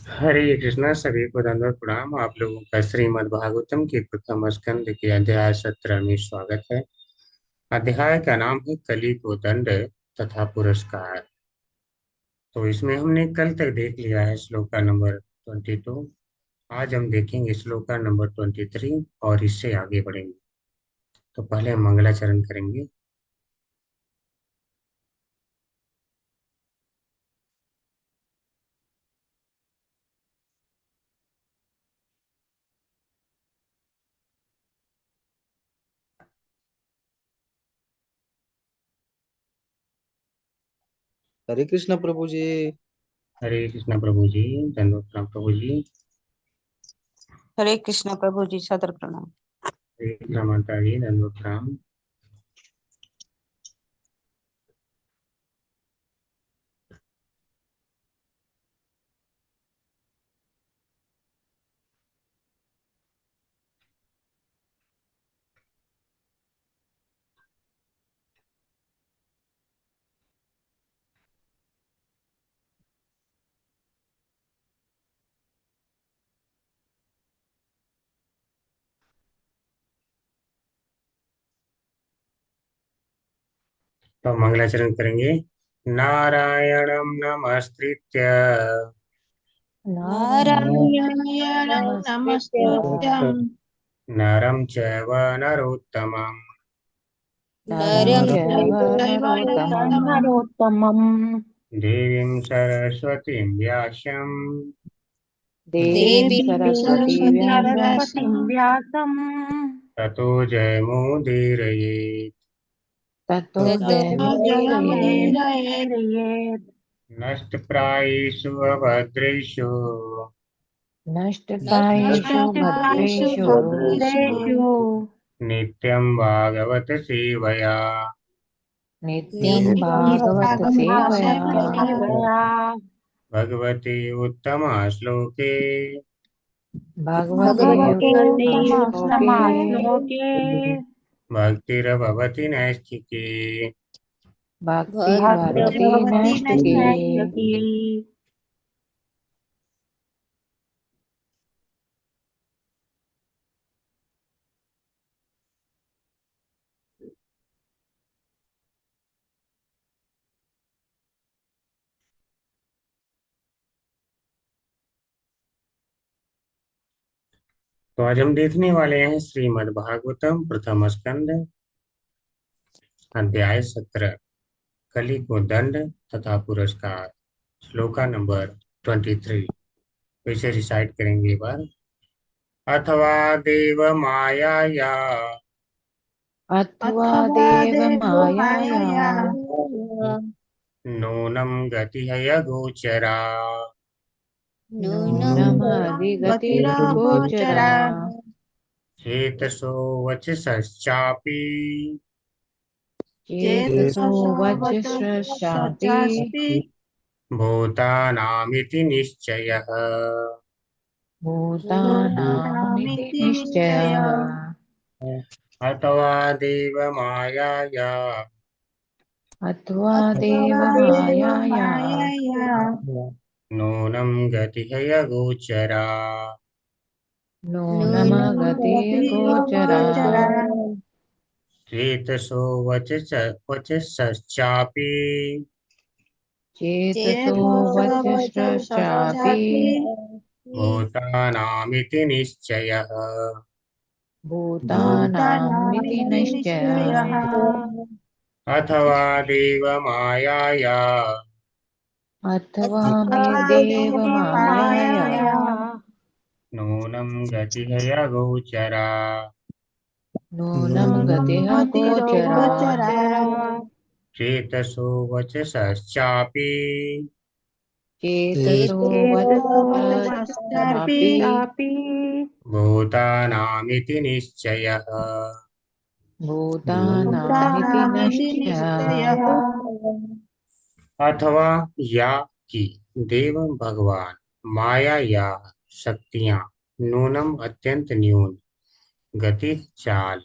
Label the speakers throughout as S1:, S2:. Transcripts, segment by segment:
S1: हरे कृष्णा। सभी को दंडवत प्रणाम। आप लोगों का श्रीमद् भागवतम के प्रथम स्कंद के अध्याय 17 में स्वागत है। अध्याय का नाम है कली को दंड तथा पुरस्कार। तो इसमें हमने कल तक देख लिया है श्लोका नंबर 22। आज हम देखेंगे श्लोका नंबर 23 और इससे आगे बढ़ेंगे। तो पहले हम मंगलाचरण करेंगे।
S2: हरे कृष्ण प्रभु जी।
S1: हरे कृष्णा प्रभु जी। दंडवत प्रणाम प्रभु जी।
S3: हरे कृष्ण प्रभु जी, सदर प्रणाम।
S1: हरे कृष्णा माता जी, दंडवत प्रणाम। तो मंगलाचरण करेंगे। नारायणं नमस्कृत्य
S3: नारायणं
S4: नारायणं
S3: नमस्कृत्य
S4: नमस्कृत्य
S1: नरं चैव नरोत्तमं
S3: नरं
S4: नरं
S3: चैव
S4: चैव
S3: नरोत्तमं
S4: नरोत्तमम्
S1: देवीं सरस्वतीं व्यासं
S4: देवीं
S3: देवीं
S4: सरस्वती
S3: सरस्वतीं
S4: सरस्वतीं
S3: व्यासं
S4: व्यासम्
S1: ततो जयमुदीरयेत्।
S4: ततो
S3: ततो
S4: जयमुदीरये
S3: जयमुदीरयेत्।
S1: नष्टप्रायेषु अभद्रेषु
S4: नष्टप्रायेषु
S3: नष्टप्रायेषु
S4: भद्रेषु
S3: भद्रेषु
S1: नित्यं भागवत सेवया
S4: नित्यं
S3: नित्यं
S4: भागवत
S3: भागवत
S4: सेवया
S3: सेवया
S1: भगवते उत्तमश्लोके
S4: भगवते
S3: भगवते
S4: उत्तम
S3: उत्तम
S4: श्लोके
S3: श्लोके
S1: भक्तिर्भवति नैष्ठिकी।
S4: भक्ति भवति
S3: भक्तिर्भवति
S4: नैष्टिकी।
S3: नैष्ठिकी।
S1: तो आज हम देखने वाले हैं श्रीमद् भागवतम प्रथम स्कंद अध्याय 17 कली को दंड तथा पुरस्कार। श्लोका नंबर 23। इसे रिसाइट करेंगे एक बार। अथवा देव मायाया
S4: अथवा
S3: अथवा
S4: देव
S3: देवो
S4: मायाया
S3: मायया
S1: नूनं गतिहय गोचरा
S3: नूनं
S4: नूनमधिगतिर्गोचरा
S3: गतिरगोचरा
S1: चेतसो वचसश्चापि
S4: चेतसो
S3: चेतसो
S4: वचस्रशापि
S3: वचश्चास्ति
S1: भूतानामिति निश्चयः।
S4: भूतानामिति
S3: भूतानामिति
S4: निश्चयः।
S3: निश्चयः।
S1: अथवा देव मायाया
S4: अथवा देव
S3: अथवा देवो
S4: मायाया
S3: मायया
S1: नूनं गतिहय गोचरा
S3: नूनं
S4: नूनमगतिर्गोचरा
S3: गतिरगोचरा
S1: चेतसो वचश्चापि
S4: चेतसो
S3: चेतसो
S4: वचस्रशापि
S3: वचश्चास्ति
S1: भूतानामिति निश्चयः।
S4: भूतानामिति
S3: भूतानामिति निश्चयः।
S4: निश्चयः।
S1: अथवा देव मायाया
S4: अथवा मे
S3: अथवा
S4: देव
S3: देवो
S4: मायाया
S3: मायया
S1: नूनं गतिहय गोचरा
S4: नूनं गतिः गोचरा
S3: गतिरगोचरा
S1: चेतसो वचसश्चापि
S4: चेतसो
S3: चेतसो वचश्चापि
S4: वचश्चापि
S1: भूतानामिति निश्चयः।
S4: भूतानामिति
S3: भूतानामिति
S4: निश्चयः।
S3: निश्चयः।
S1: अथवा या कि देव भगवान माया या शक्तियां नूनम अत्यंत न्यून गति चाल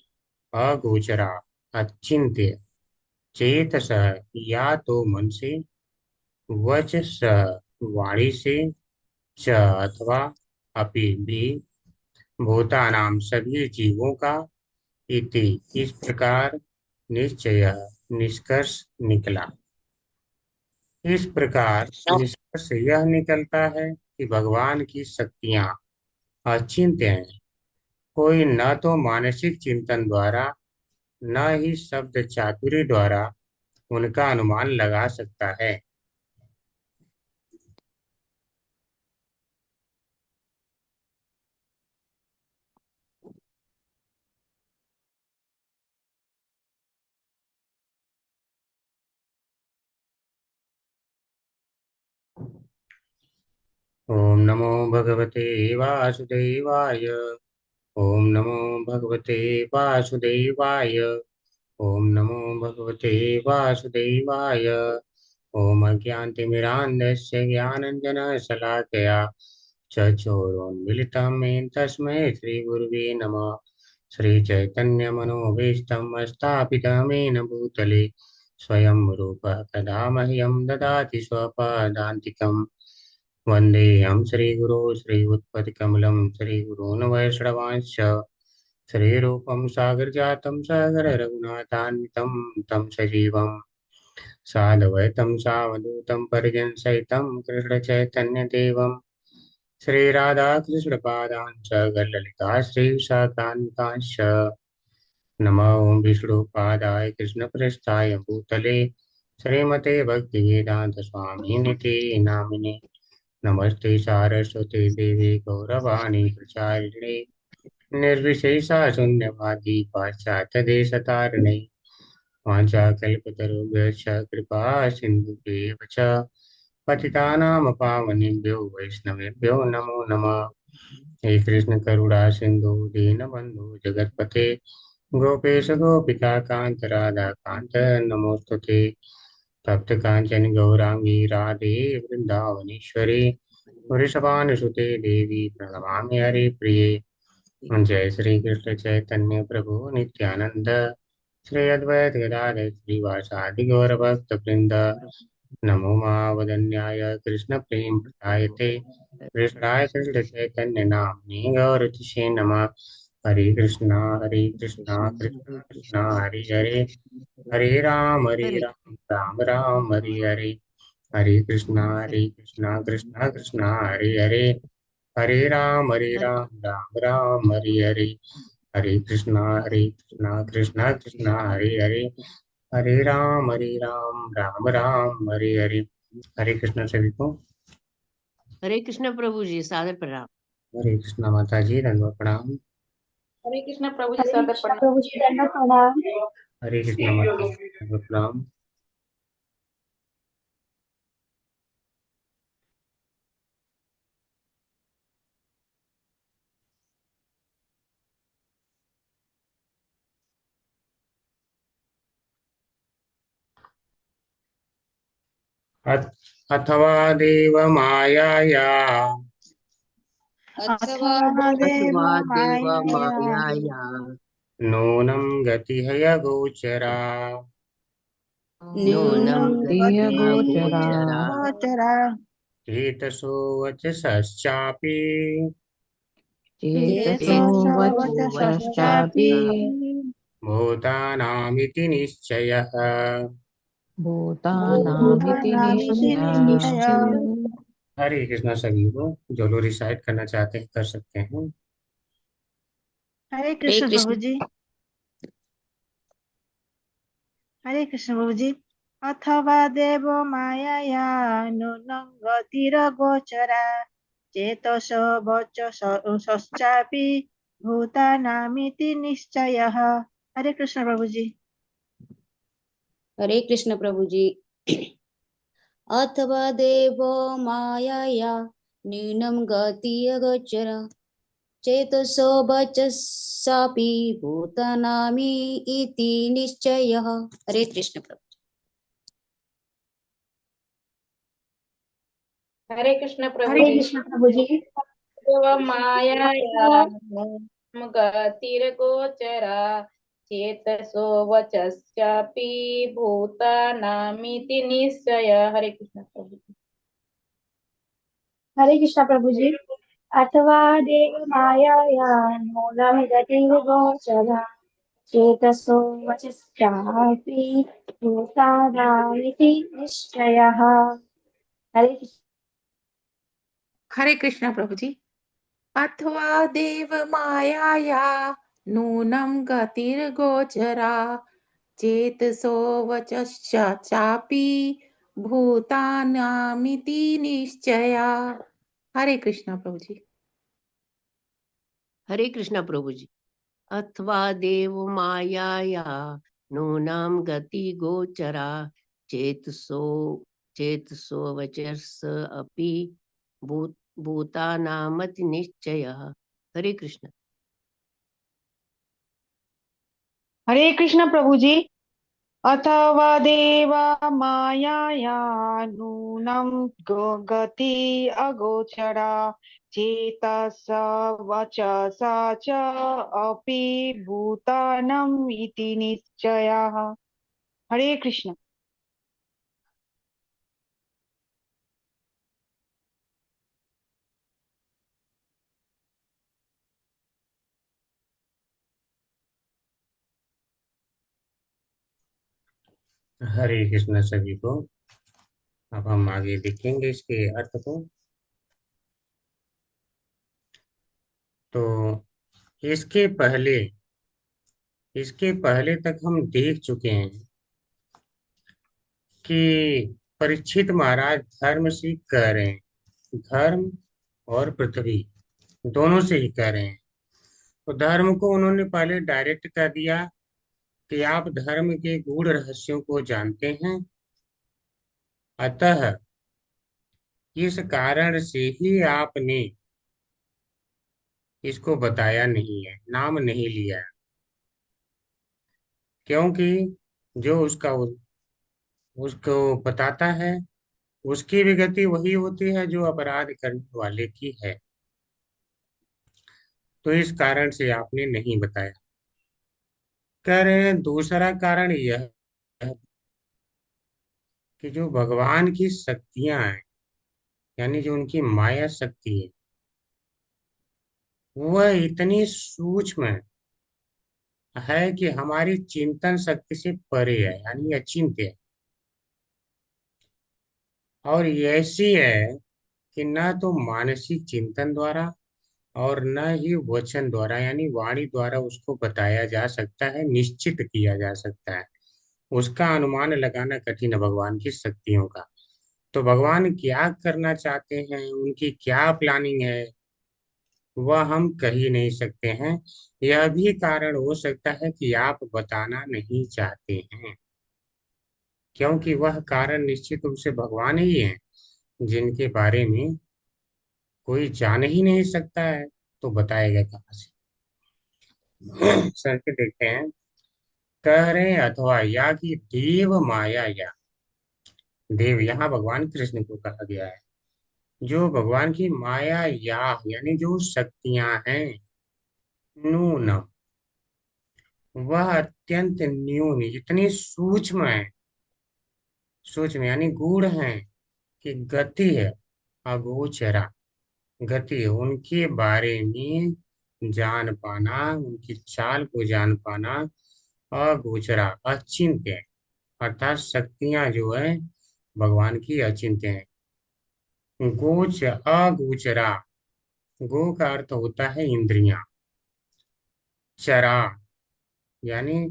S1: अगोचरा अचिंत्य चेतस या तो मन से वचस वाणी से च अथवा अपि भी भूतानां सभी जीवों का इति इस प्रकार निश्चय निष्कर्ष निकला। इस प्रकार निष्कर्ष यह निकलता है कि भगवान की शक्तियां अचिंत्य हैं। कोई न तो मानसिक चिंतन द्वारा न ही शब्द चातुर्य द्वारा उनका अनुमान लगा सकता है। ओम नमो भगवते वासुदेवाय। ओम नमो भगवते वासुदेवाय। ओम नमो भगवते वासुदेवाय। ओम अज्ञानतिमिरान्धस्य ज्ञानञ्जनशलाकया चक्षुरुन्मीलितं येन तस्मै श्रीगुरुवे नमः। श्रीचैतन्यमनोभीष्टं स्थापितं भूतले स्वयं रूपः कदा मह्यं ददाति स्वपदान्तिकम्। वन्देऽहं श्रीगुरो श्रीयुत्पत्कमलं श्रीगुरून् वैष्णवांश्च श्रीरूपं सागरजातं सागर रघुनाथान्वितं तं सजीवं साद्वैतं सावधूतं परिजनसहितं कृष्णचैतन्यदेवं श्रीराधाकृष्णपादान् च ललिता श्रीविशाखान्वितांश्च नमो विष्णुपादाय कृष्णप्रेष्ठाय भूतले श्रीमते भक्तिवेदान्तस्वामिनिति नामिने। नमस्ते सारस्वती देवी गौरवाणी प्रचारिणे निर्विशेषा शून्यवादी पाश्चात्यदेशतारिणे वाञ्छाकल्पतरुभ्यश्च कृपा सिन्धुभ्येव च पतितानां पावनेभ्यो वैष्णवेभ्यो नमो नमः। हे कृष्ण करुणा सिन्धु दीनबन्धु जगत्पते गोपेश गोपिका कान्त राधा कान्त नमोस्तुते। तप्त कांचन गौरांगी राधे वृंदावनेश्वरी वृषभानुसुते देवी प्रणमामि हरिप्रिये। जय श्री कृष्ण चैतन्य प्रभु नित्यानंद श्री अद्वैत गदाधर श्रीवासादि गौर भक्त वृंद। नमो महावदन्याय कृष्ण प्रेम प्रदायते कृष्णाय कृष्ण चैतन्य नाम्नि गौरतिशे नमः। हरे कृष्णा कृष्ण कृष्ण हरे हरे हरे राम राम राम हरे हरे। हरे कृष्णा कृष्ण कृष्ण हरे हरे हरे राम राम हरे हरे। हरे कृष्णा कृष्ण कृष्ण हरे हरे हरे राम राम हरे हरे। हरे कृष्ण सभी को।
S5: हरे कृष्ण प्रभु जी, सादर प्रणाम।
S1: हरे कृष्णा माता जी दंडवत प्रणाम।
S6: हरे कृष्ण प्रभु जी
S7: हरे
S6: सादर
S7: कृष्ण
S6: प्रणाम।
S7: प्रभु जी दंडवत प्रणाम।
S1: हरे कृष्णा माता जी दंडवत प्रणाम। अथवा देव मायाया
S3: अथवा
S7: अथवा देव
S5: अथवा देव
S7: मायया
S5: मायाया
S1: नूनं गतिहय गोचरा
S5: नूनं
S3: नूनं
S4: गतिः
S5: गत्या
S7: गतिः
S4: गोचरा
S5: गोचरा
S7: गोचरा
S1: चेतसो वचसश्चापि
S4: चेतसो
S7: चेतसो
S5: चेतसो
S7: वचसश्चापि
S4: वचश्चापि
S5: वचसा
S1: भूतानामिति निश्चयः।
S4: भूतानामिति
S7: भूतानामिति
S4: निश्चयः।
S7: निश्चयः।
S1: हरे कृष्णा सभी को। जो लोग रिसाइट करना चाहते हैं कर सकते हैं।
S7: हरे
S5: हरे
S7: कृष्ण प्रभु
S5: कृष्ण।
S7: जी। हरे कृष्ण प्रभु जी। अथवा देव मायया नूनं गतिरगोचरा चेतसो वचसश्चापि भूतानामिति निश्चयः। हरे कृष्ण प्रभु जी।
S3: हरे कृष्ण प्रभु जी। अथवा देवो मायया न्यूनं गतियगोचर चेतसो वचसापि भूतानामि इति निश्चयः। हरे कृष्ण प्रभु।
S6: हरे कृष्ण प्रभु
S7: हरे
S6: जी।
S7: कृष्ण प्रभु जी।
S6: देव माया गतिर्गोचरा चेतसो वचश्चापि भूतानामिति निश्चय। हरे कृष्ण प्रभु जी।
S8: हरे कृष्ण प्रभु जी। अथवा देव मायाया मूलम गतिर्गोचरा चेतसो वचश्चापि भूतानामिति निश्चयः। हरे कृष्ण।
S4: हरे कृष्ण प्रभु जी। अथवा देव मायाया नूनं गतिर्गोचरा चेतसो वचश्चापि भूतानामिति निश्चया। हरे कृष्ण प्रभु जी।
S5: हरे कृष्ण प्रभु जी। अथवा देव मायाया नूनाम गति गोचरा चेतसो चेतसो वचस अपि भूत भूतानामति निश्चयः। हरे कृष्ण।
S9: हरे कृष्ण प्रभु जी। अथवा देवा मायाया नूनं गति अगोचरा चेतस वचसा च अपि भूतानम् इति निश्चयः। हरे कृष्ण।
S1: हरे कृष्ण सभी को। अब हम आगे देखेंगे इसके अर्थ को। तो इसके पहले इसके पहले तक हम देख चुके हैं कि परीक्षित महाराज धर्म से कह रहे हैं, धर्म और पृथ्वी दोनों से ही कह रहे हैं। तो धर्म को उन्होंने पहले डायरेक्ट कह दिया कि आप धर्म के गूढ़ रहस्यों को जानते हैं, अतः इस कारण से ही आपने इसको बताया नहीं है, नाम नहीं लिया, क्योंकि जो उसको बताता है उसकी भी गति वही होती है जो अपराध करने वाले की है। तो इस कारण से आपने नहीं बताया। कह रहे हैं दूसरा कारण यह है कि जो भगवान की शक्तियां हैं, यानी जो उनकी माया शक्ति है, वह इतनी सूक्ष्म है कि हमारी चिंतन शक्ति से परे है, यानी अचिंत्य है। और ये ऐसी है कि न तो मानसिक चिंतन द्वारा और न ही वचन द्वारा यानी वाणी द्वारा उसको बताया जा सकता है, निश्चित किया जा सकता है। उसका अनुमान लगाना कठिन है भगवान की शक्तियों का। तो भगवान क्या करना चाहते हैं, उनकी क्या प्लानिंग है, वह हम कह ही नहीं सकते हैं। यह भी कारण हो सकता है कि आप बताना नहीं चाहते हैं, क्योंकि वह कारण निश्चित रूप से भगवान ही हैं, जिनके बारे में कोई जान ही नहीं सकता है, तो बताएगा कहाँ से। सर के देखते हैं। कह रहे हैं अथवा या कि देव माया या, देव यहाँ भगवान कृष्ण को कहा गया है, जो भगवान की माया या यानी जो शक्तियां हैं, नूनम, वह अत्यंत न्यून, इतनी सूक्ष्म है, सूक्ष्म यानी गूढ़ है कि गति है अगोचरा, गति है उनके बारे में जान पाना, उनकी चाल को जान पाना अगोचरा, अचिंत्य है। अर्थात शक्तियां जो है भगवान की अचिंत्य है। गोच अगोचरा, गो का अर्थ होता है इंद्रियां, चरा यानी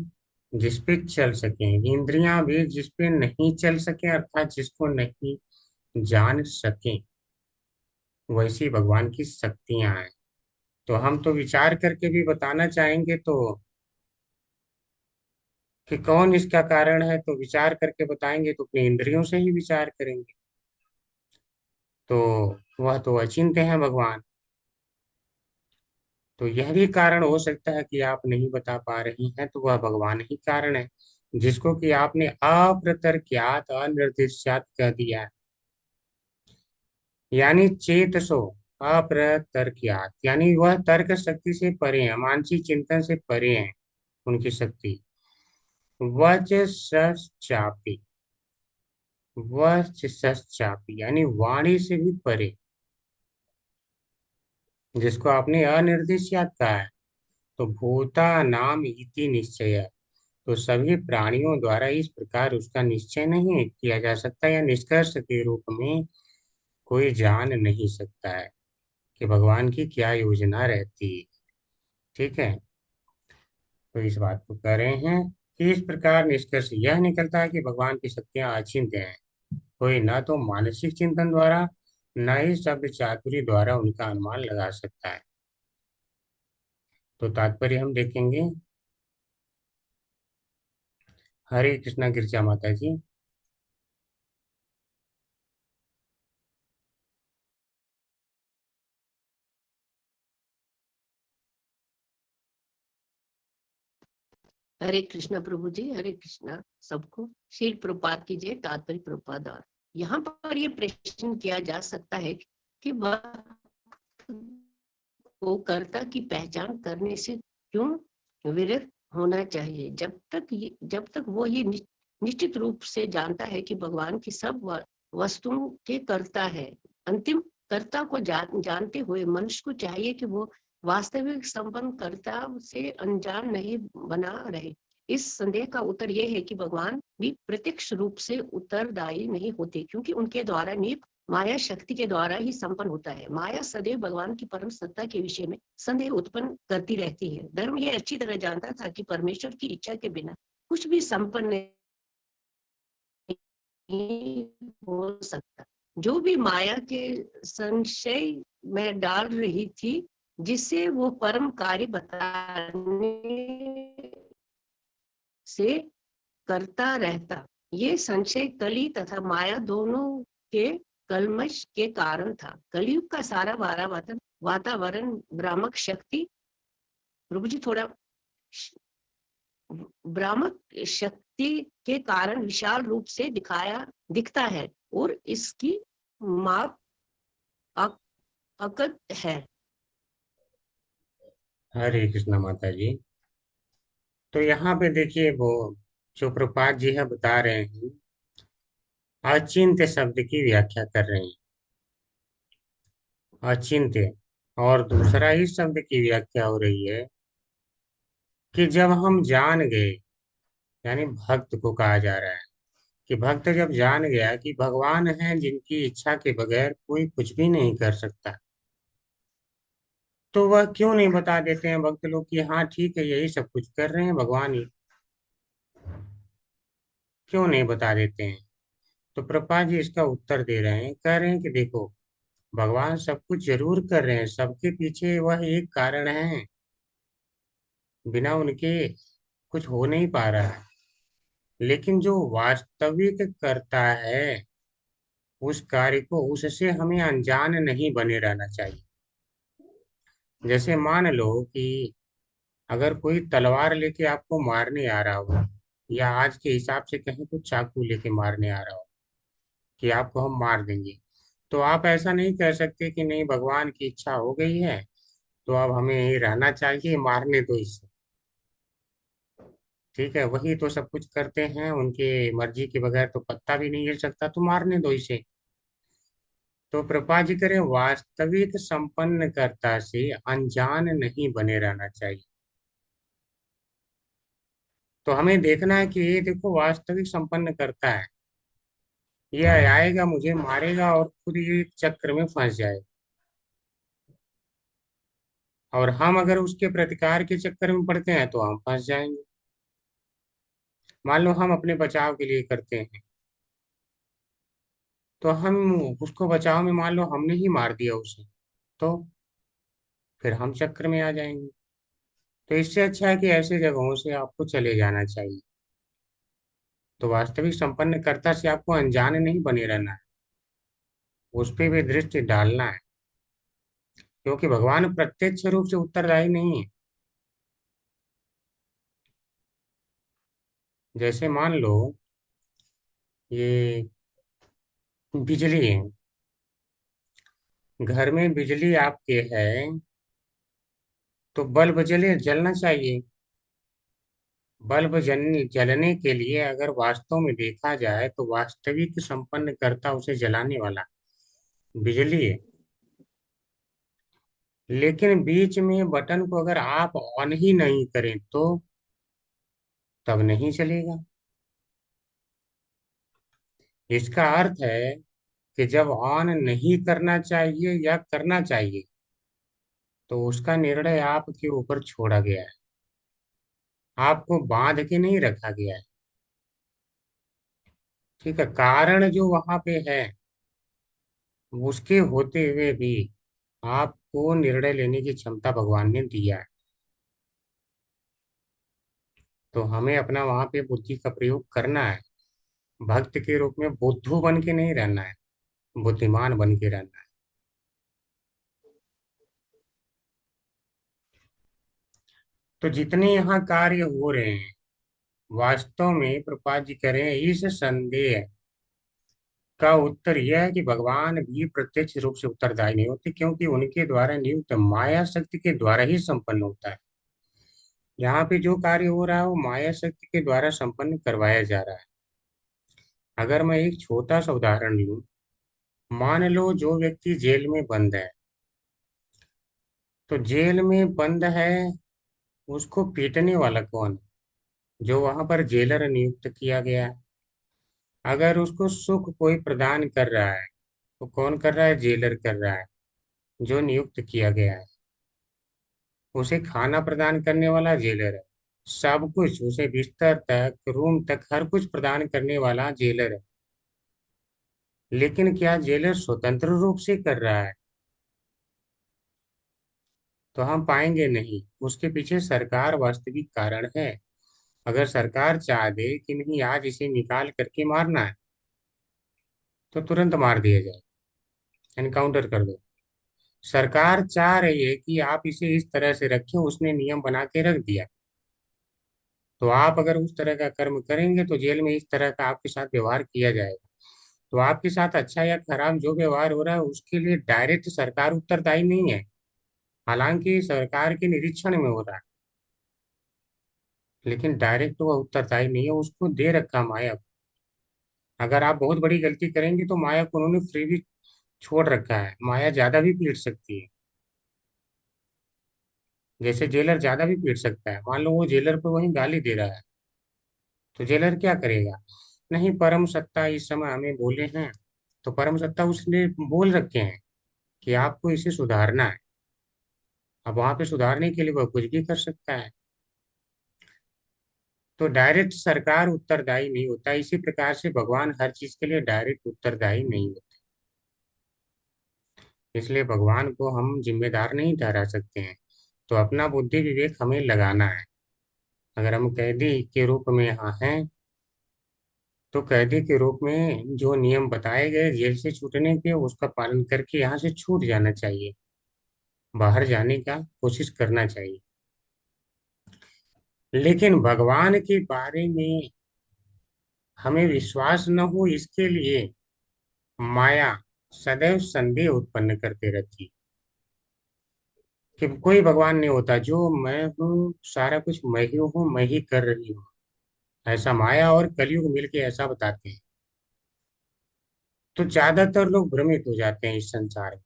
S1: जिस पे चल सके, इंद्रियां भी जिस पे नहीं चल सके अर्थात जिसको नहीं जान सके, वैसी भगवान की शक्तियां हैं। तो हम तो विचार करके भी बताना चाहेंगे तो कि कौन इसका कारण है, तो विचार करके बताएंगे तो अपनी इंद्रियों से ही विचार करेंगे। तो वह तो अचिंत्य है भगवान। तो यह भी कारण हो सकता है कि आप नहीं बता पा रही हैं, तो वह भगवान ही कारण है, जिसको कि आपने अप्रतर्क्यात अनिर्देश्यात कह दिया है। यानी चेतसो अप्रतर्क्यात, यानी वह तर्क शक्ति से परे है, मानसिक चिंतन से परे है उनकी शक्ति। वचश्चापी, वचश्चापी यानी वाणी से भी परे, जिसको आपने अनिर्देश्यात कहा है। तो भूता नाम इति निश्चय, तो सभी प्राणियों द्वारा इस प्रकार उसका निश्चय नहीं किया जा सकता, या निष्कर्ष के रूप में कोई जान नहीं सकता है कि भगवान की क्या योजना रहती है। ठीक है, तो इस बात को कह रहे हैं कि इस प्रकार निष्कर्ष यह निकलता है कि भगवान की शक्तियां अचिंत्य हैं। कोई न तो मानसिक चिंतन द्वारा, न ही शब्द चातुरी द्वारा उनका अनुमान लगा सकता है। तो तात्पर्य हम देखेंगे। हरे कृष्णा गिरिजा माता जी।
S5: हरे कृष्णा प्रभु जी, हरे कृष्णा सबको। श्री प्रभुपाद की जय, तात्पर्य प्रभुपाद। और यहाँ पर ये प्रश्न किया जा सकता है कि भक्त को कर्ता की पहचान करने से क्यों विरत होना चाहिए, जब तक वो ये निश्चित रूप से जानता है कि भगवान की सब वस्तुओं के कर्ता है। अंतिम कर्ता को जानते हुए मनुष्य को चाहिए कि वो वास्तविक संपन्न कर्ता से अनजान नहीं बना रहे। इस संदेह का उत्तर यह है कि भगवान भी प्रत्यक्ष रूप से उत्तरदायी नहीं होते, क्योंकि उनके द्वारा नियुक्त माया शक्ति के द्वारा ही संपन्न होता है। माया सदैव भगवान की परम सत्ता के विषय में संदेह उत्पन्न करती रहती है। धर्म यह अच्छी तरह जानता था कि परमेश्वर की इच्छा के बिना कुछ भी संपन्न नहीं हो सकता। जो भी माया के संशय में डाल रही थी, जिसे वो परम कार्य बताने से करता रहता, ये संशय कली तथा माया दोनों के कलमश के कारण था। कलयुग का सारा वातावरण भ्रामक शक्ति, प्रभु जी थोड़ा, भ्रामक शक्ति के कारण विशाल रूप से दिखता है और इसकी माप अकत है।
S1: हरे कृष्णा माता जी। तो यहाँ पे देखिए, वो जो प्रपात जी है बता रहे हैं, अचिंत्य शब्द की व्याख्या कर रहे हैं। अचिंत्य, और दूसरा ही शब्द की व्याख्या हो रही है कि जब हम जान गए, यानी भक्त को कहा जा रहा है कि भक्त जब जान गया कि भगवान है जिनकी इच्छा के बगैर कोई कुछ भी नहीं कर सकता, तो वह क्यों नहीं बता देते हैं भक्त लोग कि हाँ ठीक है, यही सब कुछ कर रहे हैं भगवान ही, क्यों नहीं बता देते हैं। तो प्रभुपाद जी इसका उत्तर दे रहे हैं, कह रहे हैं कि देखो, भगवान सब कुछ जरूर कर रहे हैं, सबके पीछे वह एक कारण है, बिना उनके कुछ हो नहीं पा रहा है। लेकिन जो वास्तविक करता है उस कार्य को, उससे हमें अनजान नहीं बने रहना चाहिए। जैसे मान लो कि अगर कोई तलवार लेके आपको मारने आ रहा हो, या आज के हिसाब से कहीं तो चाकू लेके मारने आ रहा हो कि आपको हम मार देंगे, तो आप ऐसा नहीं कह सकते कि नहीं, भगवान की इच्छा हो गई है तो अब हमें यही रहना चाहिए, मारने दो इसे। ठीक है, वही तो सब कुछ करते हैं, उनके मर्जी के बगैर तो पत्ता भी नहीं हिल सकता, तो मारने दो इसे। तो कृपा जी करें, वास्तविक संपन्न कर्ता से अनजान नहीं बने रहना चाहिए। तो हमें देखना है कि ये देखो, वास्तविक संपन्न करता है, ये आएगा मुझे मारेगा और खुद ये चक्र में फंस जाए, और हम अगर उसके प्रतिकार के चक्कर में पड़ते हैं तो हम फंस जाएंगे। मान लो हम अपने बचाव के लिए करते हैं, तो हम उसको बचाव में मान लो हमने ही मार दिया उसे, तो फिर हम चक्र में आ जाएंगे। तो इससे अच्छा है कि ऐसे जगहों से आपको चले जाना चाहिए। तो वास्तविक संपन्न कर्ता से आपको अनजान नहीं बने रहना है, उस पर भी दृष्टि डालना है, क्योंकि भगवान प्रत्यक्ष रूप से उत्तरदायी नहीं है। जैसे मान लो ये बिजली है, घर में बिजली आपके है तो बल्ब जलना चाहिए। बल्ब जलने के लिए अगर वास्तव में देखा जाए तो वास्तविक संपन्न कर्ता उसे जलाने वाला बिजली है। लेकिन बीच में बटन को अगर आप ऑन ही नहीं करें तो तब नहीं चलेगा। इसका अर्थ है कि जब ऑन नहीं करना चाहिए या करना चाहिए तो उसका निर्णय आपके ऊपर छोड़ा गया है, आपको बांध के नहीं रखा गया है। ठीक है, कारण जो वहां पे है उसके होते हुए भी आपको निर्णय लेने की क्षमता भगवान ने दिया है। तो हमें अपना वहां पे बुद्धि का प्रयोग करना है। भक्त के रूप में बुद्धू बन के नहीं रहना है, बुद्धिमान बन के रहना है। तो जितने यहाँ कार्य हो रहे हैं वास्तव में प्रभुपाद जी कह रहे हैं इस संदेह का उत्तर यह है कि भगवान भी प्रत्यक्ष रूप से उत्तरदायी नहीं होते, क्योंकि उनके द्वारा नियुक्त माया शक्ति के द्वारा ही संपन्न होता है। यहाँ पे जो कार्य हो रहा है वो माया शक्ति के द्वारा संपन्न करवाया जा रहा है। अगर मैं एक छोटा सा उदाहरण लूं, मान लो जो व्यक्ति जेल में बंद है, तो जेल में बंद है, उसको पीटने वाला कौन है? जो वहां पर जेलर नियुक्त किया गया है। अगर उसको सुख कोई प्रदान कर रहा है तो कौन कर रहा है? जेलर कर रहा है, जो नियुक्त किया गया है। उसे खाना प्रदान करने वाला जेलर है, सब कुछ उसे बिस्तर तक रूम तक हर कुछ प्रदान करने वाला जेलर है। लेकिन क्या जेलर स्वतंत्र रूप से कर रहा है? तो हम पाएंगे नहीं। उसके पीछे सरकार वास्तविक कारण है। अगर सरकार चाह दे कि नहीं आज इसे निकाल करके मारना है तो तुरंत मार दिया जाए, एनकाउंटर कर दो। सरकार चाह रही है कि आप इसे इस तरह से रखें, उसने नियम बना के रख दिया, तो आप अगर उस तरह का कर्म करेंगे तो जेल में इस तरह का आपके साथ व्यवहार किया जाएगा। तो आपके साथ अच्छा या खराब जो व्यवहार हो रहा है उसके लिए डायरेक्ट सरकार उत्तरदायी नहीं है, हालांकि सरकार के निरीक्षण में हो रहा है, लेकिन डायरेक्ट वो उत्तरदायी नहीं है। उसको दे रखा माया को। अगर आप बहुत बड़ी गलती करेंगे तो माया को उन्होंने फ्री भी छोड़ रखा है। माया ज्यादा भी पीट सकती है, जैसे जेलर ज्यादा भी पीट सकता है। मान लो वो जेलर को वहीं गाली दे रहा है, तो जेलर क्या करेगा? नहीं, परम सत्ता इस समय हमें बोले हैं, तो परम सत्ता उसने बोल रखे हैं कि आपको इसे सुधारना है। अब वहां पे सुधारने के लिए वह कुछ भी कर सकता है। तो डायरेक्ट सरकार उत्तरदायी नहीं होता, इसी प्रकार से भगवान हर चीज के लिए डायरेक्ट उत्तरदायी नहीं होते। इसलिए भगवान को हम जिम्मेदार नहीं ठहरा सकते हैं। तो अपना बुद्धि विवेक हमें लगाना है। अगर हम कैदी के रूप में यहाँ हैं तो कैदी के रूप में जो नियम बताए गए जेल से छूटने के उसका पालन करके यहाँ से छूट जाना चाहिए, बाहर जाने का कोशिश करना चाहिए। लेकिन भगवान के बारे में हमें विश्वास न हो इसके लिए माया सदैव संदेह उत्पन्न करते रहती है कि कोई भगवान नहीं होता, जो मैं हूँ सारा कुछ मैं ही हूँ, मैं ही कर रही हूँ। ऐसा माया और कलयुग मिलके ऐसा बताते हैं। तो ज्यादातर लोग भ्रमित हो जाते हैं इस संसार में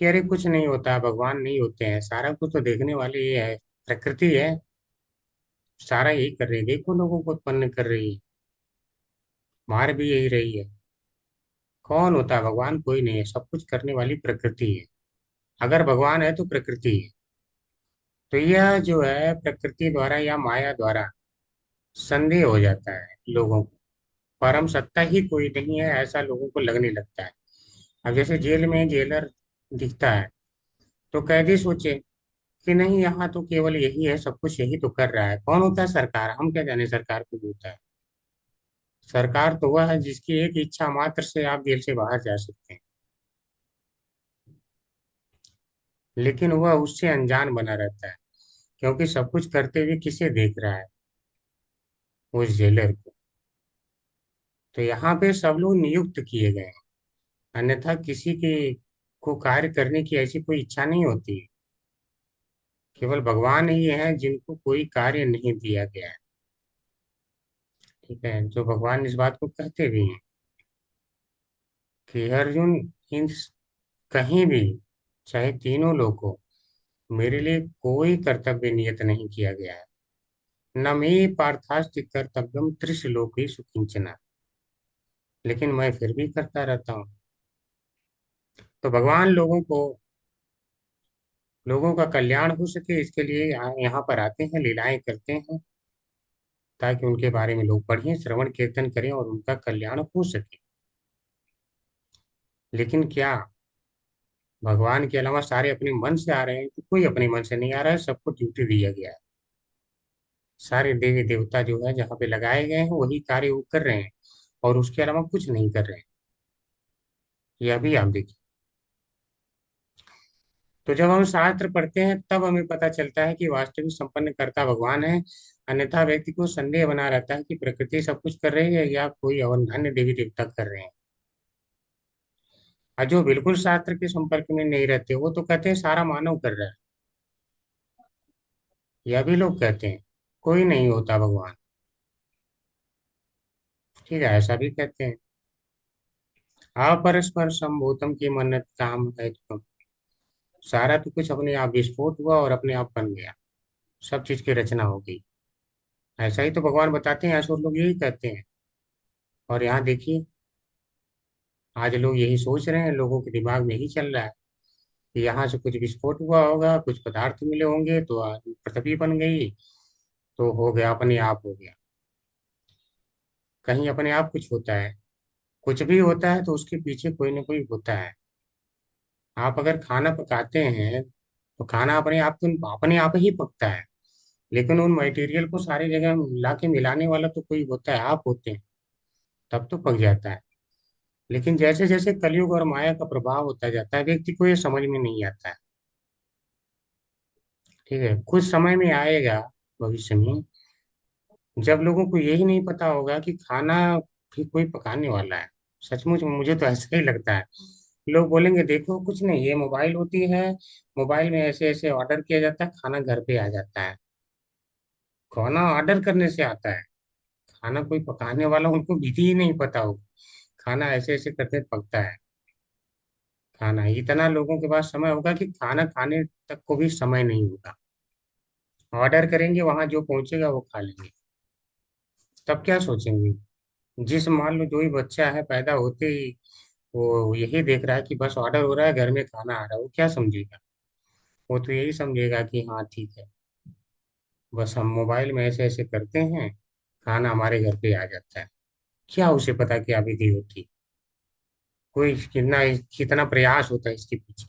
S1: कि अरे कुछ नहीं होता, भगवान नहीं होते हैं, सारा कुछ तो देखने वाले ये है, प्रकृति है, सारा यही कर रही है, देखो लोगों को उत्पन्न कर रही है, मार भी यही रही है। कौन होता है भगवान? कोई नहीं है, सब कुछ करने वाली प्रकृति है। अगर भगवान है तो प्रकृति है। तो यह जो है प्रकृति द्वारा या माया द्वारा संदेह हो जाता है लोगों को, परम सत्ता ही कोई नहीं है ऐसा लोगों को लगने लगता है। अब जैसे जेल में जेलर दिखता है तो कैदी सोचे कि नहीं यहाँ तो केवल यही है, सब कुछ यही तो कर रहा है। कौन होता है? सरकार। हम क्या जाने सरकार को होता है। सरकार तो वह है जिसकी एक इच्छा मात्र से आप जेल से बाहर जा सकते हैं, लेकिन वह उससे अनजान बना रहता है, क्योंकि सब कुछ करते हुए किसे देख रहा है? उस जेलर को। तो यहाँ पे सब लोग नियुक्त किए गए हैं, अन्यथा किसी के को कार्य करने की ऐसी कोई इच्छा नहीं होती है। केवल भगवान ही हैं जिनको कोई कार्य नहीं दिया गया है। ठीक है, जो भगवान इस बात को कहते भी हैं कि अर्जुन इन कहीं भी चाहे तीनों लोग हो, मेरे लिए कोई कर्तव्य नियत नहीं किया गया है। न मे पार्थास्ति कर्तव्यम त्रिशलोकी सुकिंचना, लेकिन मैं फिर भी करता रहता हूँ। तो भगवान लोगों का कल्याण हो सके, इसके लिए यहाँ पर आते हैं, लीलाएं करते हैं, ताकि उनके बारे में लोग पढ़ें, श्रवण कीर्तन करें और उनका कल्याण हो सके। लेकिन क्या भगवान के अलावा सारे अपने मन से आ रहे हैं? तो कोई अपने मन से नहीं आ रहा है, सबको ड्यूटी दिया गया है। सारे देवी देवता जो है जहाँ पे लगाए गए हैं वही कार्य वो कर रहे हैं, और उसके अलावा कुछ नहीं कर रहे हैं। यह भी आप देखिए। तो जब हम शास्त्र पढ़ते हैं तब हमें पता चलता है कि वास्तविक संपन्न कर्ता भगवान है। अन्यथा व्यक्ति को संदेह बना रहता है कि प्रकृति सब कुछ कर रही है या कोई और अन्य देवी देवता कर रहे हैं। और जो बिल्कुल शास्त्र के संपर्क में नहीं रहते वो तो कहते हैं सारा मानव कर रहा है। यह भी लोग कहते हैं कोई नहीं होता भगवान। ठीक है, ऐसा भी कहते हैं। अपरस्पर संभूतम की मन्नत काम है तुम। सारा तो कुछ अपने आप विस्फोट हुआ और अपने आप बन गया, सब चीज की रचना हो गई। ऐसा ही तो भगवान बताते हैं, असुर लोग यही कहते हैं। और यहाँ देखिए, आज लोग यही सोच रहे हैं, लोगों के दिमाग में यही चल रहा है कि यहाँ से कुछ विस्फोट हुआ होगा, कुछ पदार्थ मिले होंगे तो पृथ्वी बन गई, तो हो गया, अपने आप हो गया। कहीं अपने आप कुछ होता है? कुछ भी होता है तो उसके पीछे कोई ना कोई होता है। आप अगर खाना पकाते हैं तो खाना अपने आप ही पकता है, लेकिन उन मटेरियल को सारी जगह मिला के मिलाने वाला तो कोई होता है, आप होते हैं, तब तो पक जाता है। लेकिन जैसे जैसे कलयुग और माया का प्रभाव होता जाता है, व्यक्ति को ये समझ में नहीं आता है। ठीक है, कुछ समय में आएगा भविष्य में जब लोगों को यही नहीं पता होगा कि खाना भी कोई पकाने वाला है। सचमुच में मुझे तो ऐसा ही लगता है। लोग बोलेंगे देखो कुछ नहीं, ये मोबाइल होती है, मोबाइल में ऐसे ऐसे ऑर्डर किया जाता है, खाना घर पे आ जाता है। खाना ऑर्डर करने से आता है, खाना कोई पकाने वाला उनको विधि ही नहीं पता होगा। खाना ऐसे ऐसे करके पकता है। खाना इतना लोगों के पास समय होगा कि खाना खाने तक को भी समय नहीं होगा। ऑर्डर करेंगे, वहां जो पहुंचेगा वो खा लेंगे। तब क्या सोचेंगे? जिस मान लो जो ही बच्चा है पैदा होते ही वो यही देख रहा है कि बस ऑर्डर हो रहा है, घर में खाना आ रहा है, वो क्या समझेगा? वो तो यही समझेगा कि हाँ ठीक है, बस हम मोबाइल में ऐसे ऐसे करते हैं, खाना हमारे घर पे आ जाता है। क्या उसे पता क्या विधि होती, कोई कितना प्रयास होता है इसके पीछे।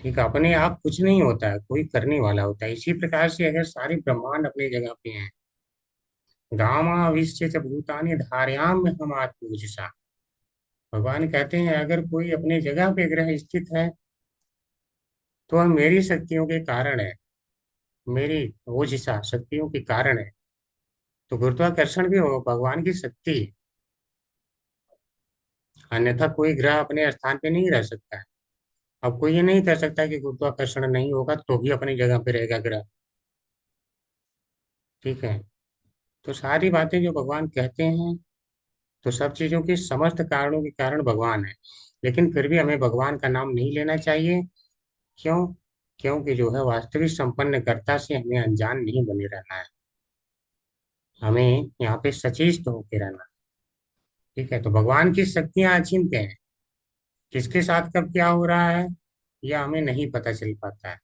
S1: ठीक है, अपने आप कुछ नहीं होता है, कोई करने वाला होता है। इसी प्रकार से अगर सारी ब्रह्मांड अपनी जगह पे हैं, गामाविश्य च भूतानि धारयाम में हम आत्मोजसा। भगवान कहते हैं अगर कोई अपनी जगह पे ग्रह स्थित है तो वह मेरी शक्तियों के कारण है, मेरी ओजसा शक्तियों के कारण है। तो गुरुत्वाकर्षण भी हो भगवान की शक्ति है। अन्यथा कोई ग्रह अपने स्थान पे नहीं रह सकता है। अब कोई ये नहीं कर सकता कि गुरुत्वाकर्षण नहीं होगा तो भी अपनी जगह पे रहेगा ग्रह। ठीक है, तो सारी बातें जो भगवान कहते हैं, तो सब चीजों के समस्त कारणों के कारण भगवान है। लेकिन फिर भी हमें भगवान का नाम नहीं लेना चाहिए। क्यों? क्योंकि जो है वास्तविक संपन्न कर्ता से हमें अनजान नहीं बने रहना है। हमें यहाँ पे सचेत होके रहना है। ठीक है, तो भगवान की शक्तियां अचिंत्य हैं। किसके साथ कब क्या हो रहा है यह हमें नहीं पता चल पाता है।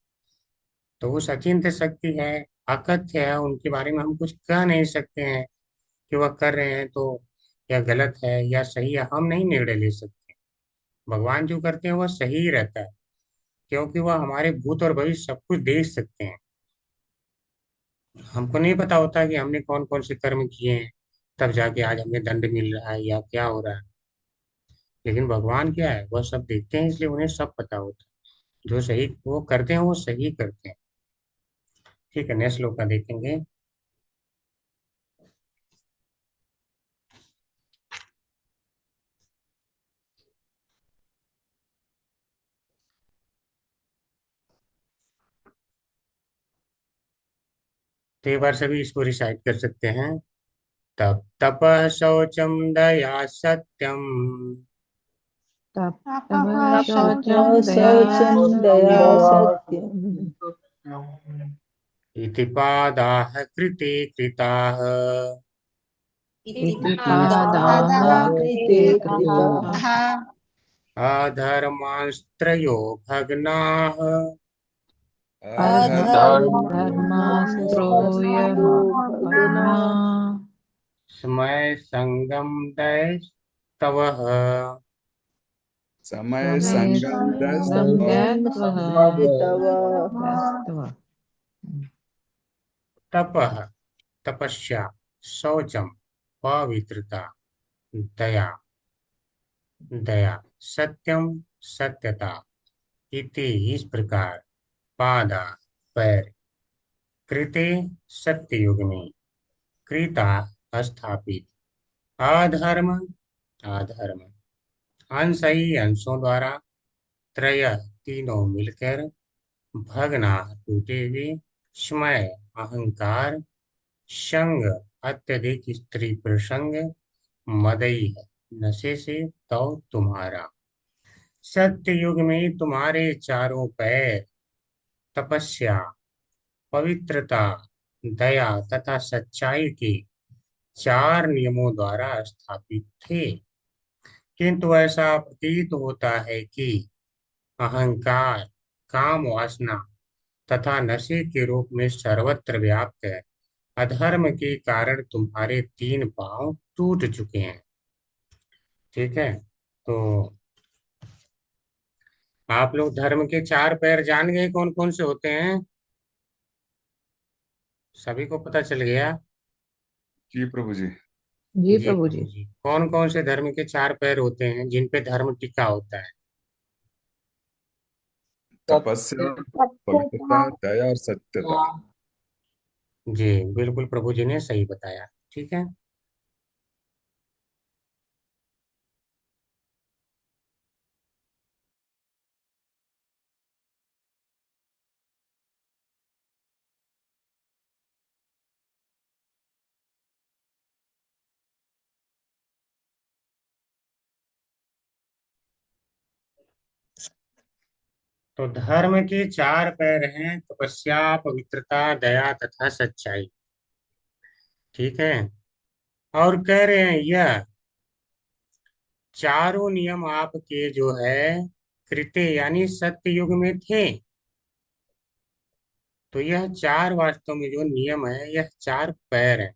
S1: तो वो अचिंत्य शक्ति है, अकथ्य है, उनके बारे में हम कुछ कह नहीं सकते हैं कि वह कर रहे हैं तो या गलत है या सही है, हम नहीं निर्णय ले सकते। भगवान जो करते हैं वह सही ही रहता है, क्योंकि वह हमारे भूत और भविष्य सब कुछ देख सकते हैं। हमको नहीं पता होता कि हमने कौन कौन से कर्म किए हैं, तब जाके आज हमें दंड मिल रहा है या क्या हो रहा है। लेकिन भगवान क्या है, वह सब देखते हैं, इसलिए उन्हें सब पता होता है। जो सही वो करते हैं वो सही करते हैं। ठीक है, नेक्स्ट श्लोक का देखेंगे। तो एक बार सभी इसको रिसाइट कर सकते हैं। तप तप शौचम दया सत्यम
S7: तपः
S9: शौचं
S7: शौचं
S9: दया
S7: दया
S9: सत्यम्।
S7: सत्यम्
S1: इति पादाः कृते कृताः
S9: इति
S7: पादाः
S9: पादाः
S7: कृते
S9: कृते
S7: कृताः
S9: कृताः
S1: अधर्मांस्त्रयो भग्नाः
S9: अधर्मास्त्रोयमग्ना
S1: समय संगम दैस्तवः
S10: समय
S9: समय
S10: संगम
S9: संगं दत्वः दत्वा।
S1: तपः तपस्या, शौचम पवित्रता, दया दया, सत्यम सत्यता, इति इस प्रकार, पादा पैर, कृते सत्ययुग में, कृता स्थापित, अधर्म अधर्म, अंशई अंशों द्वारा, त्रय तीनों मिलकर, भगना टूटे हुए, स्मय अहंकार, संग अत्यधिक स्त्री प्रसंग, मदई है नशे से तो तुम्हारा, सत्य युग में तुम्हारे चारों पैर, तपस्या, पवित्रता, दया तथा सच्चाई के चार नियमों द्वारा स्थापित थे, किंतु ऐसा प्रतीत होता है कि अहंकार, काम वासना तथा नशे के रूप में सर्वत्र व्याप्त है। अधर्म के कारण तुम्हारे तीन पांव टूट चुके हैं। ठीक है, तो आप लोग धर्म के चार पैर जान गए कौन कौन से होते हैं? सभी को पता चल गया?
S10: जी प्रभु जी।
S9: जी
S1: जी
S9: प्रभु जी।
S1: प्रभु जी, कौन कौन से धर्म के चार पैर होते हैं जिन पे धर्म टिका होता है?
S10: तपस्या, पवित्रता, दया और सत्यता।
S1: जी बिल्कुल, प्रभु जी ने सही बताया। ठीक है, तो धर्म के चार पैर हैं, तपस्या, पवित्रता, दया तथा सच्चाई। ठीक है, और कह रहे हैं यह चारों नियम आपके जो है कृत्य यानी सत्य युग में थे। तो यह चार वास्तव में जो नियम है, यह चार पैर है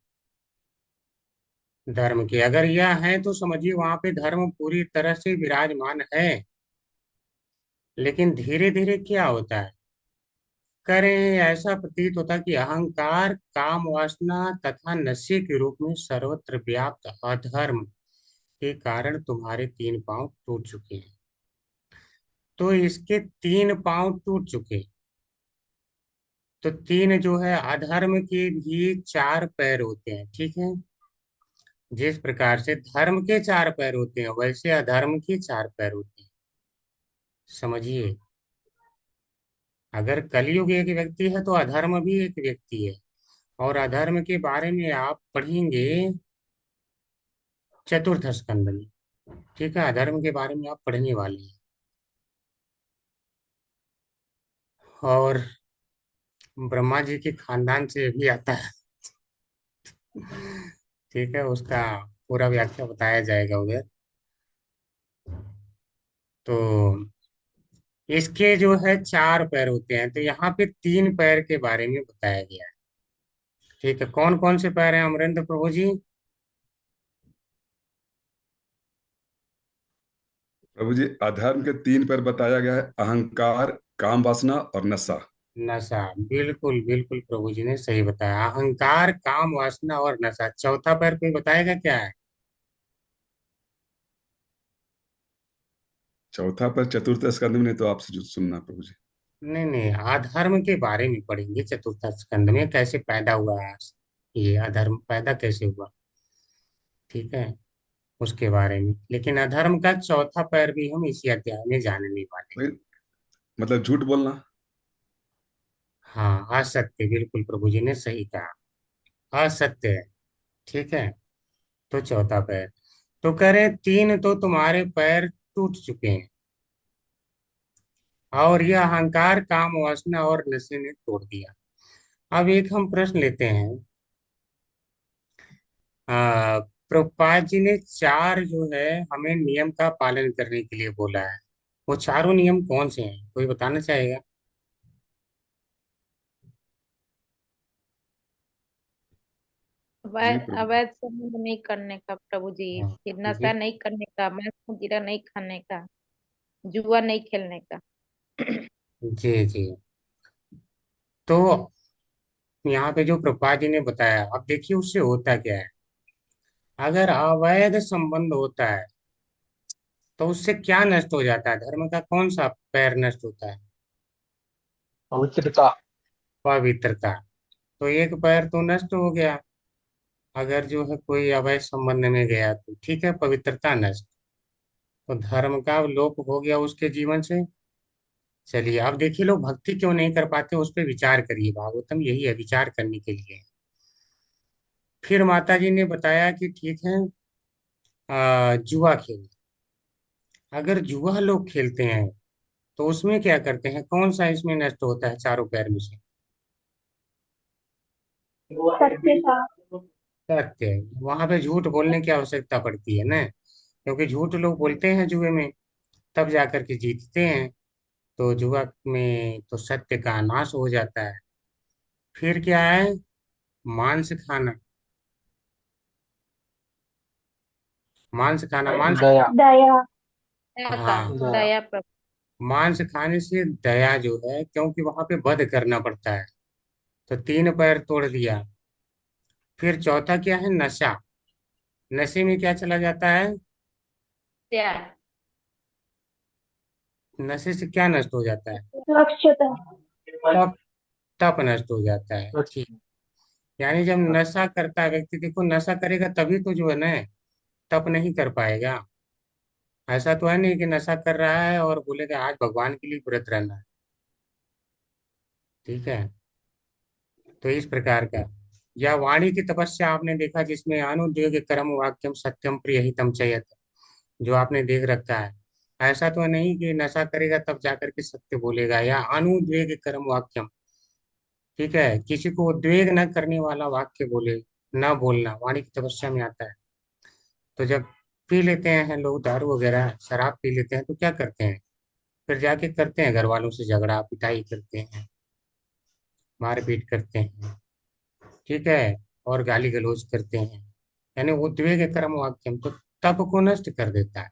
S1: धर्म के। अगर यह है तो समझिए वहां पे धर्म पूरी तरह से विराजमान है। लेकिन धीरे धीरे क्या होता है, करें ऐसा प्रतीत होता है कि अहंकार, काम वासना तथा नशे के रूप में सर्वत्र व्याप्त अधर्म के कारण तुम्हारे तीन पांव टूट चुके हैं। तो इसके तीन पांव टूट चुके, तो तीन जो है अधर्म के भी चार पैर होते हैं। ठीक है, जिस प्रकार से धर्म के चार पैर होते हैं वैसे अधर्म के चार पैर होते हैं। समझिए, अगर कलयुग एक व्यक्ति है तो अधर्म भी एक व्यक्ति है। और अधर्म के बारे में आप पढ़ेंगे चतुर्थ स्कंद में। ठीक है, अधर्म के बारे में आप पढ़ने वाले हैं। और ब्रह्मा जी के खानदान से भी आता है। ठीक है, उसका पूरा व्याख्या बताया जाएगा उधर। तो इसके जो है चार पैर होते हैं, तो यहाँ पे तीन पैर के बारे में बताया गया है। ठीक है, कौन कौन से पैर हैं अमरेंद्र प्रभु जी?
S10: प्रभु जी, अधर्म के तीन पैर बताया गया है, अहंकार, काम वासना और नशा।
S1: नशा, बिल्कुल बिल्कुल, प्रभु जी ने सही बताया। अहंकार, काम वासना और नशा। चौथा पैर कोई बताएगा क्या है?
S10: चौथा पैर चतुर्थ स्कंद में, नहीं तो आपसे जो सुनना प्रभु जी।
S1: नहीं नहीं, अधर्म के बारे में पढ़ेंगे चतुर्थ स्कंद में, कैसे पैदा हुआ है, ये अधर्म पैदा कैसे हुआ। ठीक है, उसके बारे में। लेकिन अधर्म का चौथा पैर भी हम इसी अध्याय में जानने वाले हैं।
S10: वही, मतलब झूठ बोलना।
S1: हाँ, असत्य, बिल्कुल प्रभु जी ने सही कहा, असत्य है। ठीक है, तो चौथा पैर। तो कह रहे तीन तो तुम्हारे पैर टूट चुके हैं और यह अहंकार, काम, वासना और नशे ने तोड़ दिया। अब एक हम प्रश्न लेते हैं। प्रभुपाद जी ने चार जो है हमें नियम का पालन करने के लिए बोला है। वो चारों नियम कौन से हैं, कोई बताना चाहेगा?
S10: जी प्रभु।
S6: अवैध संबंध नहीं करने का प्रभु जी,
S1: हाँ,
S6: फिर
S1: जी
S6: नशा नहीं करने का, मांस मदिरा नहीं खाने का, जुआ नहीं खेलने का।
S1: जी जी। तो यहाँ पे जो प्रभुपाद जी ने बताया, अब देखिए उससे होता क्या है। अगर अवैध संबंध होता है तो उससे क्या नष्ट हो जाता है? धर्म का कौन सा पैर नष्ट होता है?
S2: पवित्रता।
S1: पवित्रता। तो एक पैर तो नष्ट हो गया। अगर जो है कोई अवैध संबंध में गया तो ठीक है, पवित्रता नष्ट। तो धर्म का लोप हो गया उसके जीवन से। चलिए अब देखिए लोग भक्ति क्यों नहीं कर पाते, उस पर विचार करिए। भागवतम यही है, विचार करने के लिए। फिर माता जी ने बताया कि ठीक है, जुआ खेल। अगर जुआ लोग खेलते हैं तो उसमें क्या करते हैं, कौन सा इसमें नष्ट होता है चारों पैर में से?
S8: सत्यता।
S1: सत्य। वहां पे झूठ बोलने की आवश्यकता पड़ती है ना, क्योंकि झूठ लोग बोलते हैं जुए में, तब जाकर के जीतते हैं। तो जुआ में तो सत्य का नाश हो जाता है। फिर क्या है? मांस खाना। मांस खाना, मांस।
S2: दया।
S8: दया।
S6: दया का,
S1: हाँ,
S2: दया।
S6: दया प्रभु।
S1: मांस खाने से दया जो है, क्योंकि वहां पे वध करना पड़ता है, तो तीन पैर तोड़ दिया। फिर चौथा क्या है? नशा। नशे में क्या चला जाता है?
S6: त्याग।
S1: नशे से क्या नष्ट हो जाता है?
S8: स्वच्छता।
S1: तप। तप नष्ट हो जाता है। ठीक। यानी जब नशा करता है व्यक्ति, देखो नशा करेगा तभी तो जो है ना तप नहीं कर पाएगा। ऐसा तो है नहीं कि नशा कर रहा है और बोलेगा आज भगवान के लिए व्रत रहना है। ठीक है। तो इस प्रकार का, या वाणी की तपस्या आपने देखा जिसमें अनुद्योग कर्म वाक्यम सत्यम प्रियहितम चयत, जो आपने देख रखा है। ऐसा तो नहीं कि नशा करेगा तब जाकर के सत्य बोलेगा, या अनुद्वेग कर्म वाक्यम। ठीक है, किसी को उद्वेग न करने वाला वाक्य बोले, न बोलना वाणी की तपस्या में आता है। तो जब पी लेते हैं लोग दारू वगैरह, शराब पी लेते हैं, तो क्या करते हैं? फिर जाके करते हैं घर वालों से झगड़ा, पिटाई करते हैं, मारपीट करते हैं। ठीक है। और गाली गलौज करते हैं। यानी उद्वेग कर्म वाक्यम तो तप को नष्ट कर देता है।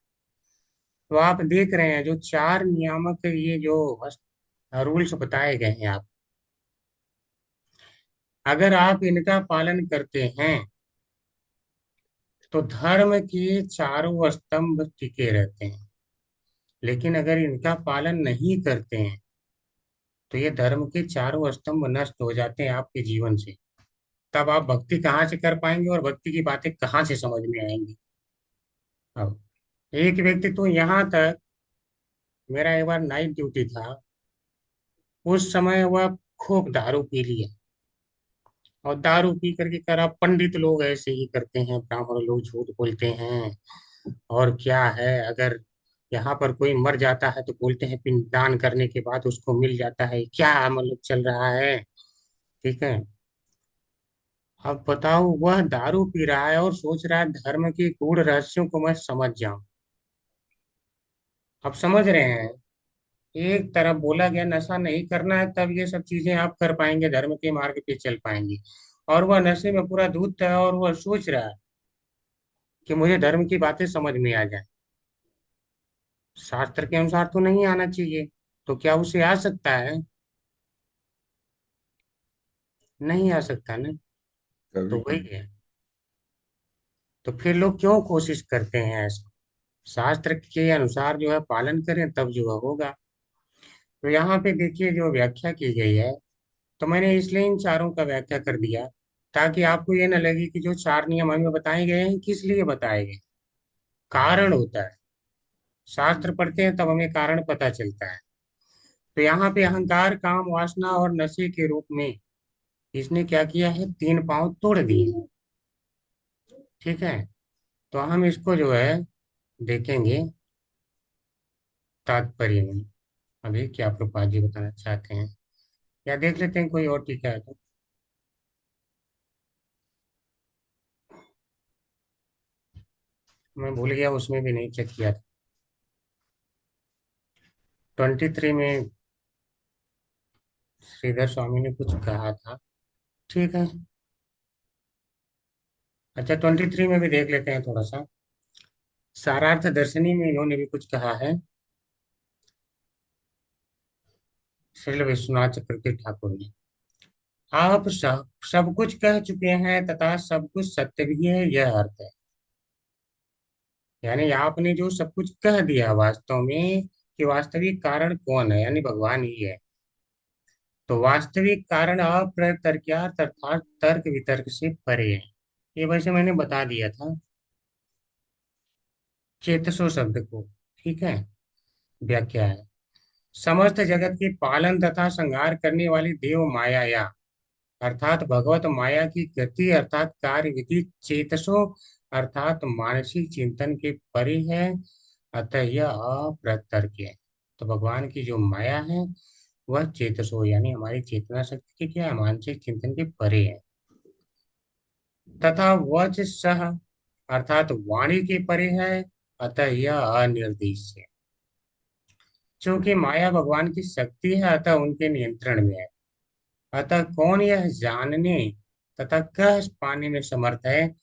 S1: तो आप देख रहे हैं जो चार नियामक ये जो रूल्स बताए गए हैं, आप अगर आप इनका पालन करते हैं तो धर्म के चारों स्तंभ टिके रहते हैं। लेकिन अगर इनका पालन नहीं करते हैं तो ये धर्म के चारों स्तंभ नष्ट हो जाते हैं आपके जीवन से। तब आप भक्ति कहाँ से कर पाएंगे और भक्ति की बातें कहाँ से समझ में आएंगी? अब एक व्यक्ति तो यहाँ तक, मेरा एक बार नाइट ड्यूटी था, उस समय वह खूब दारू पी लिया। और दारू पी करके करा, पंडित लोग ऐसे ही करते हैं, ब्राह्मण लोग झूठ बोलते हैं। और क्या है, अगर यहाँ पर कोई मर जाता है तो बोलते हैं पिंडदान करने के बाद उसको मिल जाता है। क्या मतलब चल रहा है? ठीक है। अब बताओ, वह दारू पी रहा है और सोच रहा है धर्म के गूढ़ रहस्यों को मैं समझ जाऊं। अब समझ रहे हैं, एक तरफ बोला गया नशा नहीं करना है, तब ये सब चीजें आप कर पाएंगे, धर्म के मार्ग पे चल पाएंगे। और वह नशे में पूरा धूत है और वह सोच रहा है कि मुझे धर्म की बातें समझ में आ जाए। शास्त्र के अनुसार तो नहीं आना चाहिए, तो क्या उसे आ सकता है? नहीं आ सकता ना। तो
S10: कभी
S1: वही
S10: कभी।
S1: है। तो फिर लोग क्यों कोशिश करते हैं ऐसा? शास्त्र के अनुसार जो है पालन करें तब जो है होगा। तो यहाँ पे देखिए जो व्याख्या की गई है, तो मैंने इसलिए इन चारों का व्याख्या कर दिया ताकि आपको ये न लगे कि जो चार नियम हमें बताए गए हैं किस लिए बताए गए। कारण होता है, शास्त्र पढ़ते हैं तब हमें कारण पता चलता है। तो यहाँ पे अहंकार, काम, वासना और नशे के रूप में इसने क्या किया है, तीन पांव तोड़ दिए। ठीक है। तो हम इसको जो है देखेंगे तात्पर्य में अभी क्या प्रभुपाद जी बताना चाहते हैं, या देख लेते हैं कोई और टीका है तो। मैं भूल गया, उसमें भी नहीं चेक किया था। 23 में श्रीधर स्वामी ने कुछ कहा था, ठीक है। अच्छा, 23 में भी देख लेते हैं थोड़ा सा। सारार्थ दर्शनी में इन्होंने भी कुछ कहा है, श्रील विश्वनाथ चक्रवर्ती ठाकुर ने। आप सब कुछ कह चुके हैं तथा सब कुछ सत्य भी है, यह अर्थ है। यानी आपने जो सब कुछ कह दिया वास्तव में, कि वास्तविक कारण कौन है, यानी भगवान ही है। तो वास्तविक कारण अप्रतर्क्यार्थ अर्थात तर्क वितर्क से परे है। ये वैसे मैंने बता दिया था चेतसो शब्द को, ठीक है। व्याख्या है, समस्त जगत के पालन तथा संहार करने वाली देव माया या अर्थात भगवत माया की गति अर्थात कार्य विधि चेतसो अर्थात मानसिक चिंतन के परे है, अतः यह अप्रतर्क है। तो भगवान की जो माया है वह चेतसो यानी हमारी चेतना शक्ति के क्या है, मानसिक चिंतन के परे है। तथा वच सह अर्थात वाणी के परे है, अतः यह अनिर्देश है। क्योंकि माया भगवान की शक्ति है, अतः उनके नियंत्रण में है। अतः कौन यह जानने तथा कह पाने में समर्थ है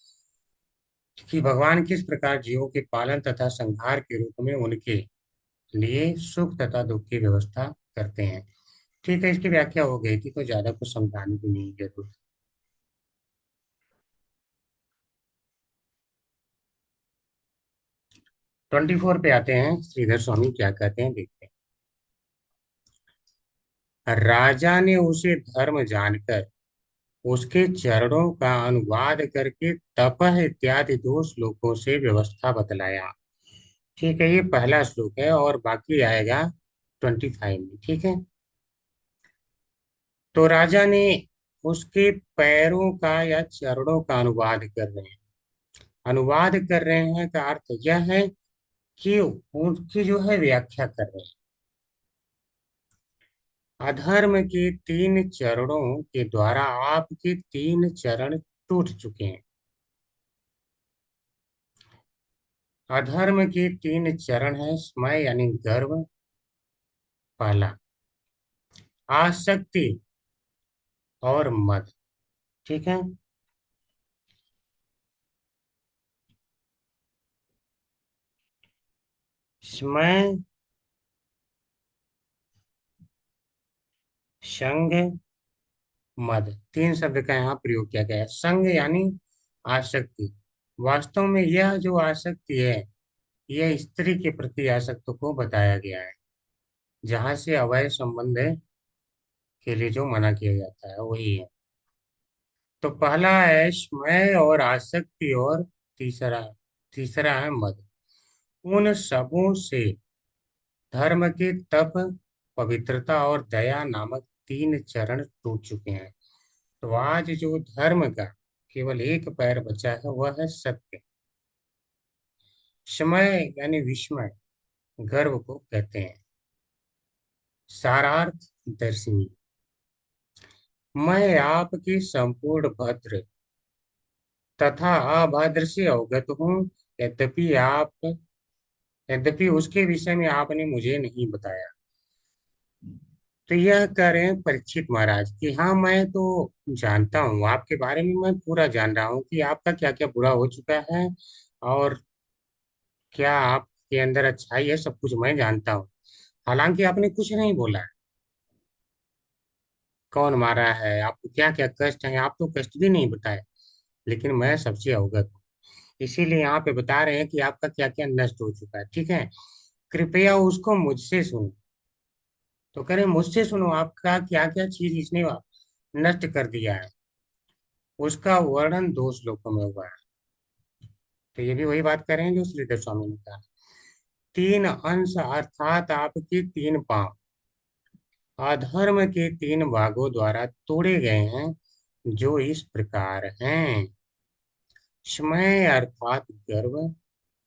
S1: कि भगवान किस प्रकार जीवों के पालन तथा संहार के रूप में उनके लिए सुख तथा दुख की व्यवस्था करते हैं। ठीक है, इसकी व्याख्या हो गई थी तो ज्यादा कुछ समझाने की नहीं जरूरत। ट्वेंटी फोर पे आते हैं, श्रीधर स्वामी क्या कहते हैं देखते हैं। राजा ने उसे धर्म जानकर उसके चरणों का अनुवाद करके तपह इत्यादि 2 श्लोकों से व्यवस्था बतलाया। ठीक है, ये पहला श्लोक है और बाकी आएगा 25 में, ठीक है। तो राजा ने उसके पैरों का या चरणों का अनुवाद कर रहे हैं। अनुवाद कर रहे हैं का अर्थ यह है कि उनकी जो है व्याख्या कर रहे हैं। अधर्म के 3 चरणों के द्वारा आपके 3 चरण टूट चुके हैं। अधर्म के 3 चरण है, स्मय यानी गर्व पहला, आसक्ति और मद, ठीक है। स्मय, संग, मद, 3 शब्द का यहाँ प्रयोग किया गया है। संग यानी आसक्ति। वास्तव में यह जो आसक्ति है यह स्त्री के प्रति आसक्त को बताया गया है, जहां से अवैध संबंध के लिए जो मना किया जाता है वही है। तो पहला है स्मय और आसक्ति, और तीसरा तीसरा है मद। उन सबों से धर्म के तप, पवित्रता और दया नामक 3 चरण टूट चुके हैं। तो आज जो धर्म का केवल एक पैर बचा है वह है सत्य। समय यानी विस्मय, गर्व को कहते हैं। सारार्थ दर्शनी, मैं आपकी संपूर्ण भद्र तथा अभद्र से अवगत हूँ, यद्यपि आप यद्यपि उसके विषय में आपने मुझे नहीं बताया। तो यह कह रहे हैं परीक्षित महाराज कि हाँ, मैं तो जानता हूँ आपके बारे में, मैं पूरा जान रहा हूँ कि आपका क्या क्या बुरा हो चुका है और क्या आपके अंदर अच्छाई है, सब कुछ मैं जानता हूँ। हालांकि आपने कुछ नहीं बोला, कौन मारा है आपको, क्या क्या कष्ट है, आप तो कष्ट भी नहीं बताए, लेकिन मैं सबसे अवगत हूँ। इसीलिए यहाँ पे बता रहे हैं कि आपका क्या क्या नष्ट हो चुका है, ठीक है। कृपया उसको मुझसे सुनो। तो कह रहे मुझसे सुनो, आपका क्या क्या चीज इसने नष्ट कर दिया है, उसका वर्णन 2 श्लोकों में हुआ है। तो ये भी वही बात कर रहे हैं जो श्रीधर स्वामी ने कहा। 3 अंश अर्थात आपके 3 पांव अधर्म के 3 भागों द्वारा तोड़े गए हैं, जो इस प्रकार हैं। स्मय अर्थात गर्व,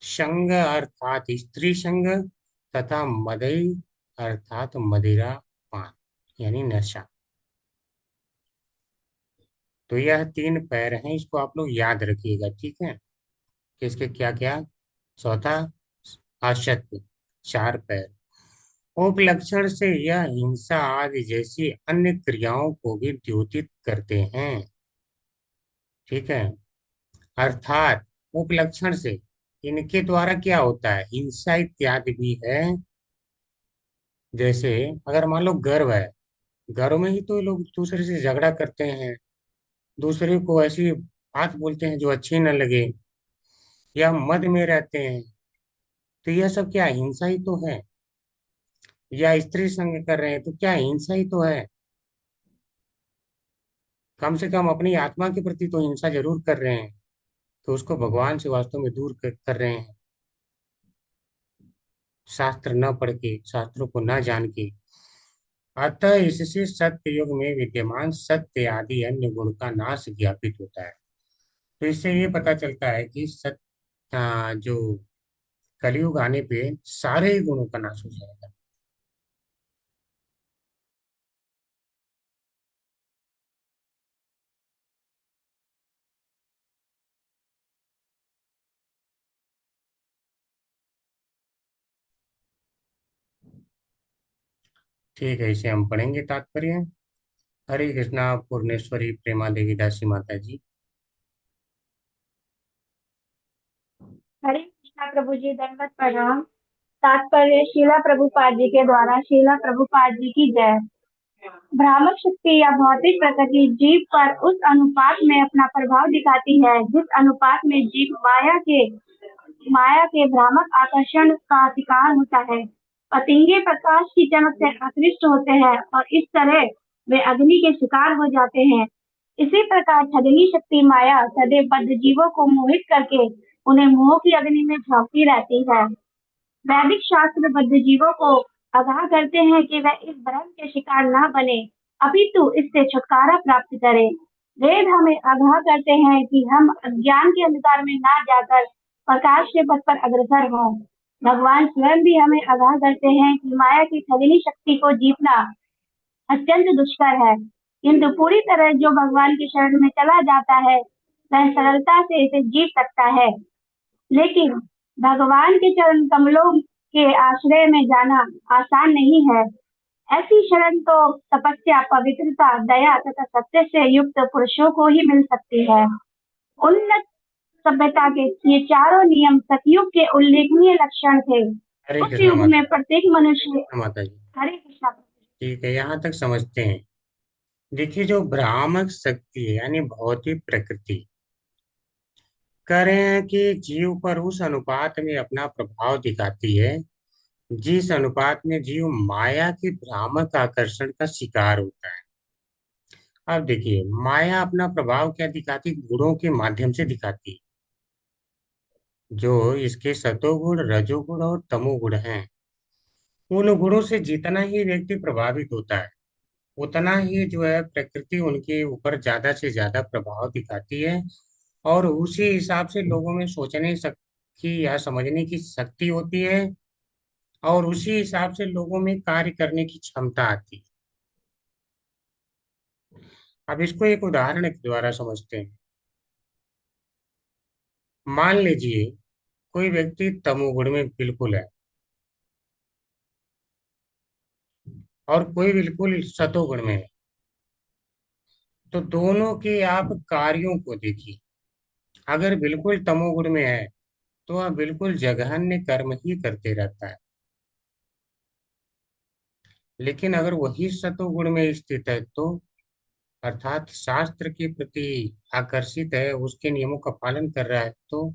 S1: संग अर्थात स्त्री संग, तथा मदई अर्थात मदिरा पान यानी नशा। तो यह तीन पैर हैं, इसको आप लोग याद रखिएगा, ठीक है। किसके क्या क्या? चौथा असत्य, चार पैर। उपलक्षण से यह हिंसा आदि जैसी अन्य क्रियाओं को भी द्योतित करते हैं, ठीक है। अर्थात उपलक्षण से इनके द्वारा क्या होता है, हिंसा इत्यादि भी है। जैसे अगर मान लो गर्व है, गर्व में ही तो लोग दूसरे से झगड़ा करते हैं, दूसरे को ऐसी बात बोलते हैं जो अच्छी न लगे, या मद में रहते हैं। तो यह सब क्या हिंसा ही तो है। या स्त्री संग कर रहे हैं तो क्या हिंसा ही तो है। कम से कम अपनी आत्मा के प्रति तो हिंसा जरूर कर रहे हैं, तो उसको भगवान से वास्तव में दूर कर रहे हैं। शास्त्र न पढ़ के, शास्त्रों को न जान के। अतः इससे सत्य युग में विद्यमान सत्य आदि अन्य गुण का नाश ज्ञापित होता है। तो इससे ये पता चलता है कि सत्य जो कलयुग आने पे सारे ही गुणों का नाश हो जाएगा। ठीक है, इसे हम पढ़ेंगे तात्पर्य। हरे कृष्णा पूर्णेश्वरी प्रेमा देवी दासी माता जी।
S8: हरे कृष्णा प्रभु जी, दंडवत प्रणाम। तात्पर्य शीला प्रभुपाद जी के द्वारा। शीला प्रभुपाद जी की जय। भ्रामक शक्ति या भौतिक प्रकृति जीव पर उस अनुपात में अपना प्रभाव दिखाती है जिस अनुपात में जीव माया के भ्रामक आकर्षण का शिकार होता है। पतंगे प्रकाश की चमक से आकृष्ट होते हैं और इस तरह वे अग्नि के शिकार हो जाते हैं। इसी प्रकार ठगनी शक्ति माया सदैव बद्ध जीवों को मोहित करके उन्हें मोह की अग्नि में झोंकती रहती है। वैदिक शास्त्र बद्ध जीवों को आगाह करते हैं कि वह इस भ्रम के शिकार न बने, अपितु इससे छुटकारा प्राप्त करें। वेद हमें आगाह करते हैं कि हम अज्ञान के अंधकार में न जाकर प्रकाश के पथ पर अग्रसर हों। भगवान स्वयं भी हमें आगाह करते हैं कि माया की ठगनी शक्ति को जीतना अत्यंत दुष्कर है, किंतु पूरी तरह जो भगवान की शरण में चला जाता है वह सरलता से इसे जीत सकता है। लेकिन भगवान के चरण कमलों के आश्रय में जाना आसान नहीं है। ऐसी शरण तो तपस्या, पवित्रता, दया तथा सत्य से युक्त पुरुषों को ही मिल सकती है। उन्नत सभ्यता के ये चारों नियम सतयुग के उल्लेखनीय लक्षण थे।
S1: हरे
S8: उस
S1: कृष्णा
S8: युग में
S1: माता
S8: प्रत्येक मनुष्य।
S1: माता जी।
S8: हरे कृष्णा।
S1: ठीक है, यहाँ तक समझते हैं। देखिए, जो भ्रामक शक्ति है यानी भौतिक प्रकृति, कह रहे हैं कि जीव पर उस अनुपात में अपना प्रभाव दिखाती है जिस अनुपात में जीव माया के भ्रामक आकर्षण का शिकार होता है। अब देखिए, माया अपना प्रभाव क्या दिखाती, गुणों के माध्यम से दिखाती है। जो इसके सतोगुण, रजोगुण और तमोगुण हैं, उन गुणों से जितना ही व्यक्ति प्रभावित होता है उतना ही जो है प्रकृति उनके ऊपर ज्यादा से ज्यादा प्रभाव दिखाती है। और उसी हिसाब से लोगों में सोचने की या समझने की शक्ति होती है, और उसी हिसाब से लोगों में कार्य करने की क्षमता आती है। अब इसको एक उदाहरण के द्वारा समझते हैं। मान लीजिए कोई व्यक्ति तमोगुण में बिल्कुल है और कोई बिल्कुल सतोगुण में है, तो दोनों के आप कार्यों को देखिए। अगर बिल्कुल तमोगुण में है तो वह बिल्कुल जघन्य कर्म ही करते रहता है। लेकिन अगर वही सतोगुण में स्थित है तो, अर्थात शास्त्र के प्रति आकर्षित है, उसके नियमों का पालन कर रहा है, तो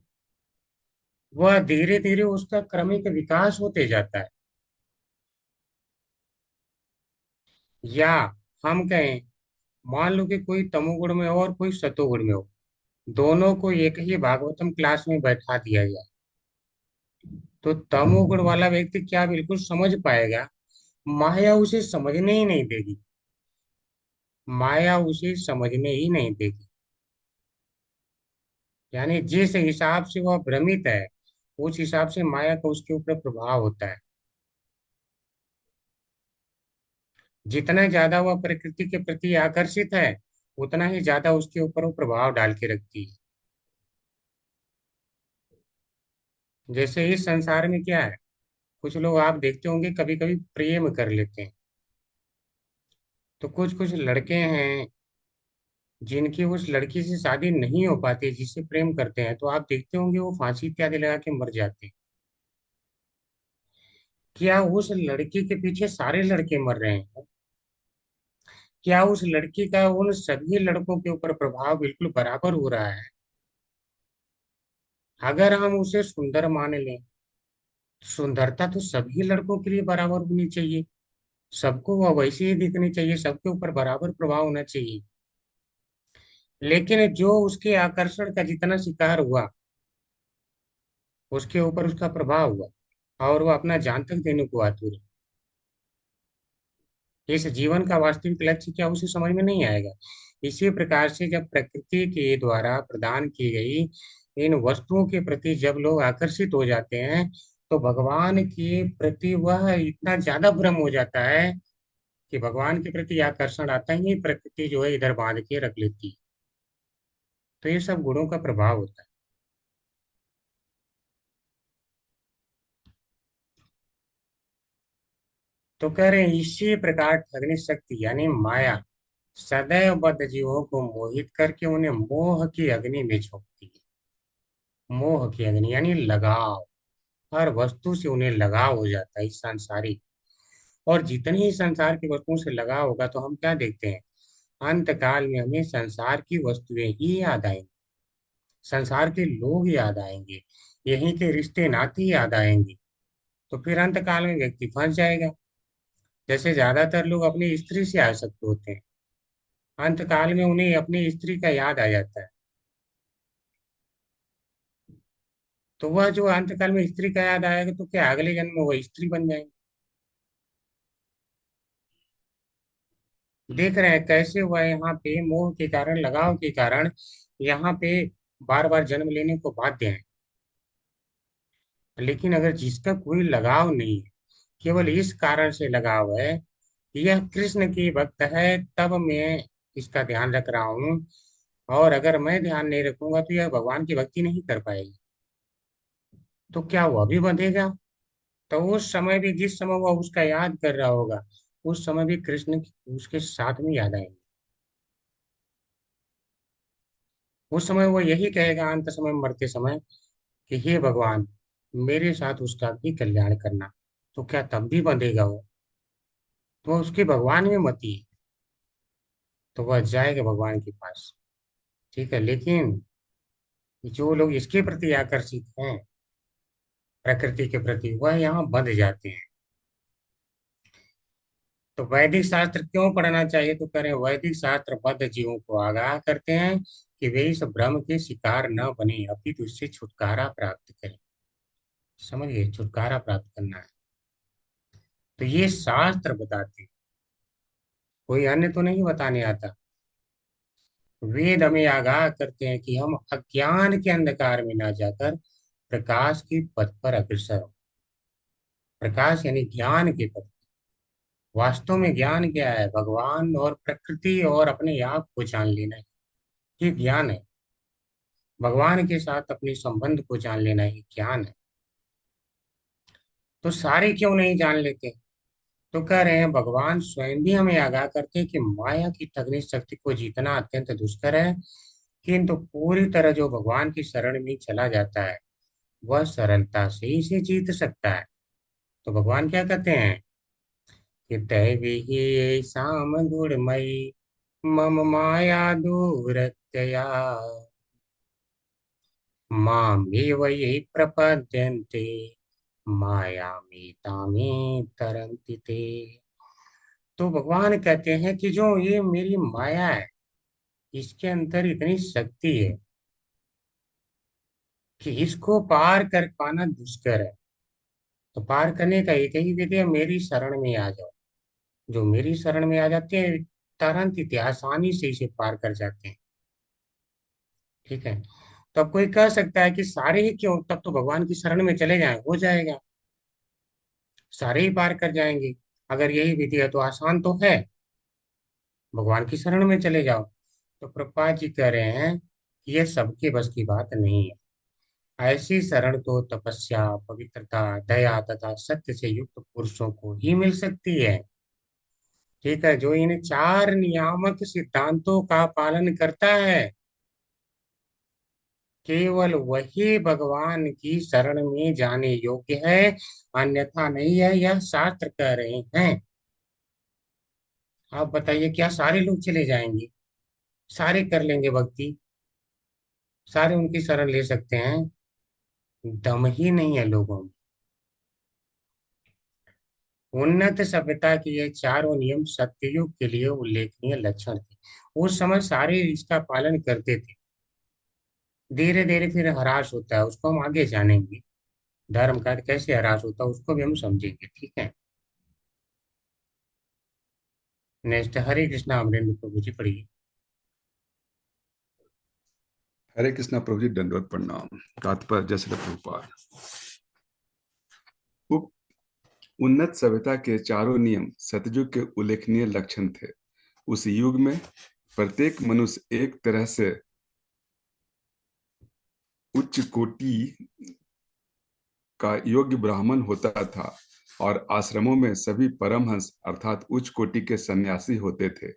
S1: वह धीरे धीरे उसका क्रमिक विकास होते जाता है। या हम कहें, मान लो कि कोई तमोगुण में हो और कोई सतोगुण में हो, दोनों को एक ही भागवतम क्लास में बैठा दिया जाए, तो तमोगुण वाला व्यक्ति क्या बिल्कुल समझ पाएगा? माया उसे समझने ही नहीं देगी। माया उसे समझने ही नहीं देगी। यानी जिस हिसाब से वह भ्रमित है उस हिसाब से माया का उसके ऊपर प्रभाव होता है। जितना ज्यादा वह प्रकृति के प्रति आकर्षित है, उतना ही ज्यादा उसके ऊपर वो प्रभाव डाल के रखती है। जैसे इस संसार में क्या है, कुछ लोग आप देखते होंगे कभी कभी प्रेम कर लेते हैं। तो कुछ कुछ लड़के हैं जिनकी उस लड़की से शादी नहीं हो पाती, जिससे प्रेम करते हैं, तो आप देखते होंगे वो फांसी इत्यादि लगा के मर जाते हैं। क्या उस लड़की के पीछे सारे लड़के मर रहे हैं? क्या उस लड़की का उन सभी लड़कों के ऊपर प्रभाव बिल्कुल बराबर हो रहा है? अगर हम उसे सुंदर मान लें, सुंदरता तो सभी लड़कों के लिए बराबर होनी चाहिए, सबको वह वैसे ही दिखनी चाहिए, सबके ऊपर बराबर प्रभाव होना चाहिए। लेकिन जो उसके आकर्षण का जितना शिकार हुआ, उसके ऊपर उसका प्रभाव हुआ और वो अपना जान तक देने को आतुर है। इस जीवन का वास्तविक लक्ष्य क्या, उसे समझ में नहीं आएगा। इसी प्रकार से जब प्रकृति के द्वारा प्रदान की गई इन वस्तुओं के प्रति जब लोग आकर्षित हो जाते हैं, तो भगवान के प्रति वह इतना ज्यादा भ्रम हो जाता है कि भगवान के प्रति आकर्षण आता ही प्रकृति जो है इधर बांध के रख लेती है। तो ये सब गुणों का प्रभाव होता है। तो कह रहे हैं इसी प्रकार ठगनी शक्ति यानी माया सदैव बद्ध जीवों को मोहित करके उन्हें मोह की अग्नि में झोंकती है। मोह की अग्नि यानी लगाव, हर वस्तु से उन्हें लगाव हो जाता है इस सांसारिक। और जितनी ही संसार की वस्तुओं से लगाव होगा तो हम क्या देखते हैं, अंत काल में हमें संसार की वस्तुएं ही याद आएंगी, संसार के लोग याद आएंगे, यहीं के रिश्ते नाते याद आएंगे। तो फिर अंत काल में व्यक्ति फंस जाएगा। जैसे ज्यादातर लोग अपनी स्त्री से आसक्त होते हैं, अंत काल में उन्हें अपनी स्त्री का याद आ जाता है, तो वह जो अंत काल में स्त्री का याद आएगा तो क्या अगले जन्म में वह स्त्री बन जाएंगे। देख रहे हैं कैसे वह यहाँ पे मोह के कारण, लगाव के कारण यहाँ पे बार बार जन्म लेने को बाध्य है। लेकिन अगर जिसका कोई लगाव नहीं है, केवल इस कारण से लगाव है कि यह कृष्ण की भक्त है, तब मैं इसका ध्यान रख रहा हूँ, और अगर मैं ध्यान नहीं रखूंगा तो यह भगवान की भक्ति नहीं कर पाएगी। तो क्या वह भी बंधेगा? तो उस समय भी जिस समय वह उसका याद कर रहा होगा, उस समय भी कृष्ण उसके साथ में याद आएंगे। उस समय वो यही कहेगा अंत समय मरते समय कि हे भगवान, मेरे साथ उसका भी कल्याण करना। तो क्या तब भी बंधेगा वो? तो उसके भगवान में मति है, तो वह जाएगा भगवान के पास। ठीक है, लेकिन जो लोग इसके प्रति आकर्षित हैं, प्रकृति के प्रति, वह यहाँ बंध जाते हैं। तो वैदिक शास्त्र क्यों पढ़ना चाहिए? तो करें, वैदिक शास्त्र बद्ध जीवों को आगाह करते हैं कि वे इस भ्रम के शिकार न बने, अपितु इससे छुटकारा प्राप्त करें। समझिए, छुटकारा प्राप्त करना है तो ये शास्त्र बताते हैं, कोई अन्य तो नहीं बताने आता। वेद हमें आगाह करते हैं कि हम अज्ञान के अंधकार में ना जाकर प्रकाश की पथ पर अग्रसर हो। प्रकाश यानी ज्ञान के पथ। वास्तव में ज्ञान क्या है? भगवान और प्रकृति और अपने आप को जान लेना है, ये ज्ञान है। भगवान के साथ अपने संबंध को जान लेना ही ज्ञान है। तो सारे क्यों नहीं जान लेते? तो कह रहे हैं भगवान स्वयं भी हमें आगाह करते हैं कि माया की ठगनी शक्ति को जीतना अत्यंत दुष्कर है, किंतु पूरी तरह जो भगवान की शरण में चला जाता है वह सरलता से इसे जीत सकता है। तो भगवान क्या कहते हैं कि दैवी ही शाम गुणमयी मम माया दूरतया मामेव ये प्रपद्यन्ते मायामेतामे तरन्ति ते। तो भगवान कहते हैं कि जो ये मेरी माया है, इसके अंदर इतनी शक्ति है कि इसको पार कर पाना दुष्कर है। तो पार करने का एक ही विधि है, मेरी शरण में आ जाओ। जो मेरी शरण में आ जाते हैं, तुरंत इतनी आसानी से इसे पार कर जाते हैं। ठीक है, तो अब कोई कह सकता है कि सारे ही क्यों, तब तो भगवान की शरण में चले जाएं, हो जाएगा, सारे ही पार कर जाएंगे। अगर यही विधि है तो आसान तो है, भगवान की शरण में चले जाओ। तो प्रभुपाद जी कह रहे हैं कि ये सबके बस की बात नहीं है। ऐसी शरण तो तपस्या, पवित्रता, दया तथा सत्य से युक्त पुरुषों को ही मिल सकती है। ठीक है, जो इन चार नियामक सिद्धांतों का पालन करता है, केवल वही भगवान की शरण में जाने योग्य है, अन्यथा नहीं है, यह शास्त्र कह रहे हैं। आप बताइए, क्या सारे लोग चले जाएंगे? सारे कर लेंगे भक्ति? सारे उनकी शरण ले सकते हैं? दम ही नहीं है लोगों में। उन्नत सभ्यता के ये चारों नियम सत्ययुग के लिए उल्लेखनीय लक्षण थे। उस समय सारे इसका पालन करते थे। धीरे धीरे फिर ह्रास होता है, उसको हम आगे जानेंगे। धर्म का कैसे ह्रास होता है उसको भी हम समझेंगे। ठीक है, नेक्स्ट हरे कृष्णा अमरेंद्र प्रभु जी पढ़िए।
S10: हरे कृष्णा प्रभु जी, दंडवत प्रणाम। तात्पर्य जय श्री प्रभुपाद। उन्नत सभ्यता के चारों नियम सतयुग के उल्लेखनीय लक्षण थे। उस युग में प्रत्येक मनुष्य एक तरह से उच्च कोटि का योग्य ब्राह्मण होता था और आश्रमों में सभी परमहंस अर्थात उच्च कोटि के सन्यासी होते थे।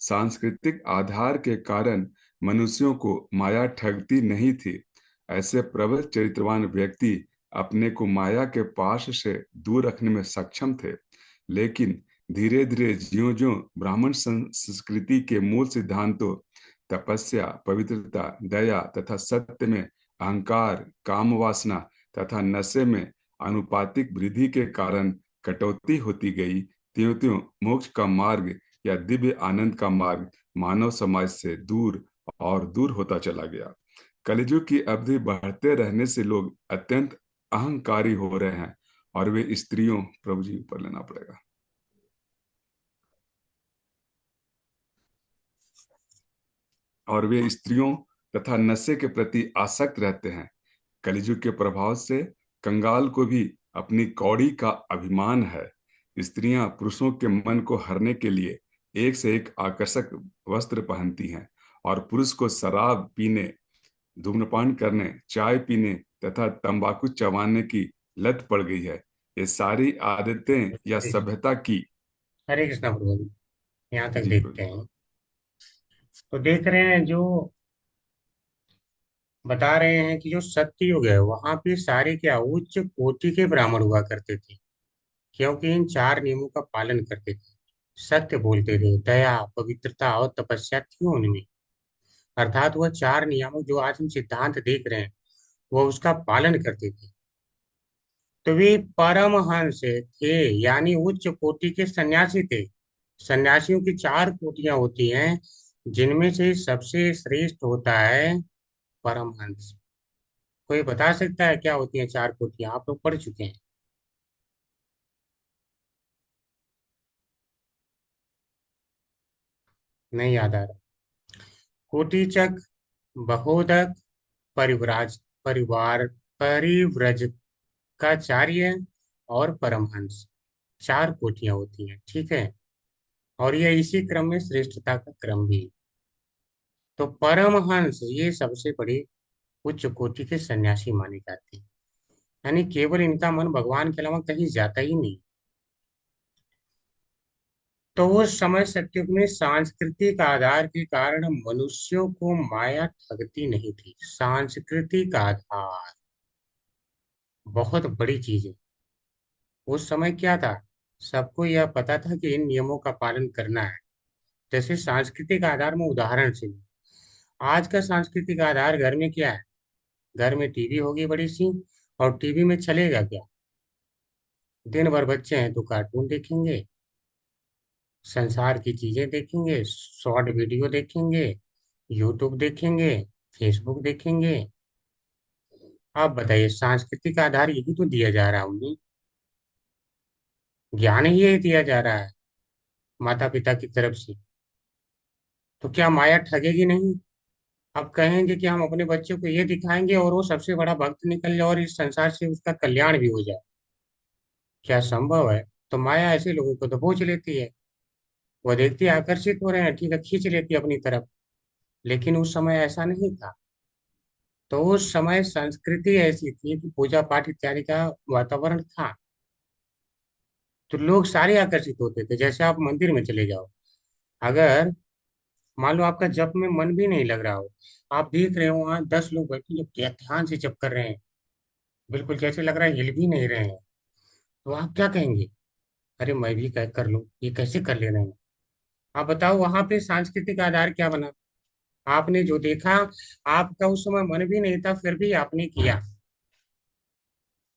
S10: सांस्कृतिक आधार के कारण मनुष्यों को माया ठगती नहीं थी। ऐसे प्रबल चरित्रवान व्यक्ति अपने को माया के पाश से दूर रखने में सक्षम थे। लेकिन धीरे धीरे ज्यों-ज्यों ब्राह्मण संस्कृति के मूल सिद्धांतों तपस्या, पवित्रता, दया तथा सत्य में अहंकार, काम वासना तथा नशे में अनुपातिक वृद्धि के कारण कटौती होती गई, त्यों त्यों मोक्ष का मार्ग या दिव्य आनंद का मार्ग मानव समाज से दूर और दूर होता चला गया। कलियुग की अवधि बढ़ते रहने से लोग अत्यंत अहंकारी हो रहे हैं और वे स्त्रियों, प्रभु जी ऊपर लेना पड़ेगा, और वे स्त्रियों तथा नशे के प्रति आसक्त रहते हैं। कलियुग के प्रभाव से कंगाल को भी अपनी कौड़ी का अभिमान है। स्त्रियां पुरुषों के मन को हरने के लिए एक से एक आकर्षक वस्त्र पहनती हैं और पुरुष को शराब पीने, धूम्रपान करने, चाय पीने तथा तंबाकू चबाने की लत पड़ गई है। ये सारी आदतें या सभ्यता की।
S1: हरे कृष्णा प्रभु जी, यहाँ तक
S10: जी
S1: देखते हैं। तो देख रहे हैं, जो बता रहे हैं कि जो सत्य युग है वहां पे सारे क्या उच्च कोटि के ब्राह्मण हुआ करते थे, क्योंकि इन चार नियमों का पालन करते थे, सत्य बोलते थे, दया, पवित्रता और तपस्या थी उनमें। अर्थात वह चार नियमों जो आज हम सिद्धांत देख रहे हैं वह उसका पालन करते थे। तो वे परमहंस थे, यानी उच्च कोटि के सन्यासी थे। सन्यासियों की चार कोटियां होती हैं, जिनमें से सबसे श्रेष्ठ होता है परमहंस। कोई बता सकता है क्या होती हैं चार कोटियां? आप लोग पढ़ चुके हैं? नहीं याद आ रहा। कोटिचक, बहोदक, परिव्राज परिवार परिव्रजकाचार्य और परमहंस, चार कोटियां होती हैं। ठीक है, और यह इसी क्रम में श्रेष्ठता का क्रम भी है। तो परमहंस ये सबसे बड़े उच्च कोटि के सन्यासी माने जाते हैं, यानी केवल इनका मन भगवान के अलावा कहीं जाता ही नहीं। तो उस समय सत्युग में सांस्कृतिक आधार के कारण मनुष्यों को माया ठगती नहीं थी। सांस्कृतिक आधार बहुत बड़ी चीज है। उस समय क्या था, सबको यह पता था कि इन नियमों का पालन करना है। जैसे सांस्कृतिक आधार में उदाहरण से, आज का सांस्कृतिक आधार घर में क्या है? घर में टीवी होगी बड़ी सी, और टीवी में चलेगा क्या? दिन भर बच्चे हैं तो कार्टून देखेंगे, संसार की चीजें देखेंगे, शॉर्ट वीडियो देखेंगे, यूट्यूब देखेंगे, फेसबुक देखेंगे। आप बताइए, सांस्कृतिक आधार यही तो दिया जा रहा है उन्हें, ज्ञान ही यही दिया जा रहा है माता पिता की तरफ से। तो क्या माया ठगेगी नहीं? अब कहेंगे कि हम अपने बच्चों को ये दिखाएंगे और वो सबसे बड़ा भक्त निकल जाए और इस संसार से उसका कल्याण भी हो जाए, क्या संभव है? तो माया ऐसे लोगों को दबोच लेती है। वो देखती है आकर्षित हो रहे हैं, ठीक है, खींच लेती है अपनी तरफ। लेकिन उस समय ऐसा नहीं था। तो उस समय संस्कृति ऐसी थी कि पूजा पाठ इत्यादि का वातावरण था। तो लोग सारे आकर्षित होते थे। जैसे आप मंदिर में चले जाओ, अगर मान लो आपका जप में मन भी नहीं लग रहा हो, आप देख रहे हो वहां 10 लोग बैठे जो क्या ध्यान से जप कर रहे हैं, बिल्कुल जैसे लग रहा है हिल भी नहीं रहे हैं, तो आप क्या कहेंगे? अरे मैं भी कर लूं, ये कैसे कर ले रहे हैं? आप बताओ वहां पे सांस्कृतिक आधार क्या बना? आपने जो देखा, आपका उस समय मन भी नहीं था, फिर भी आपने किया।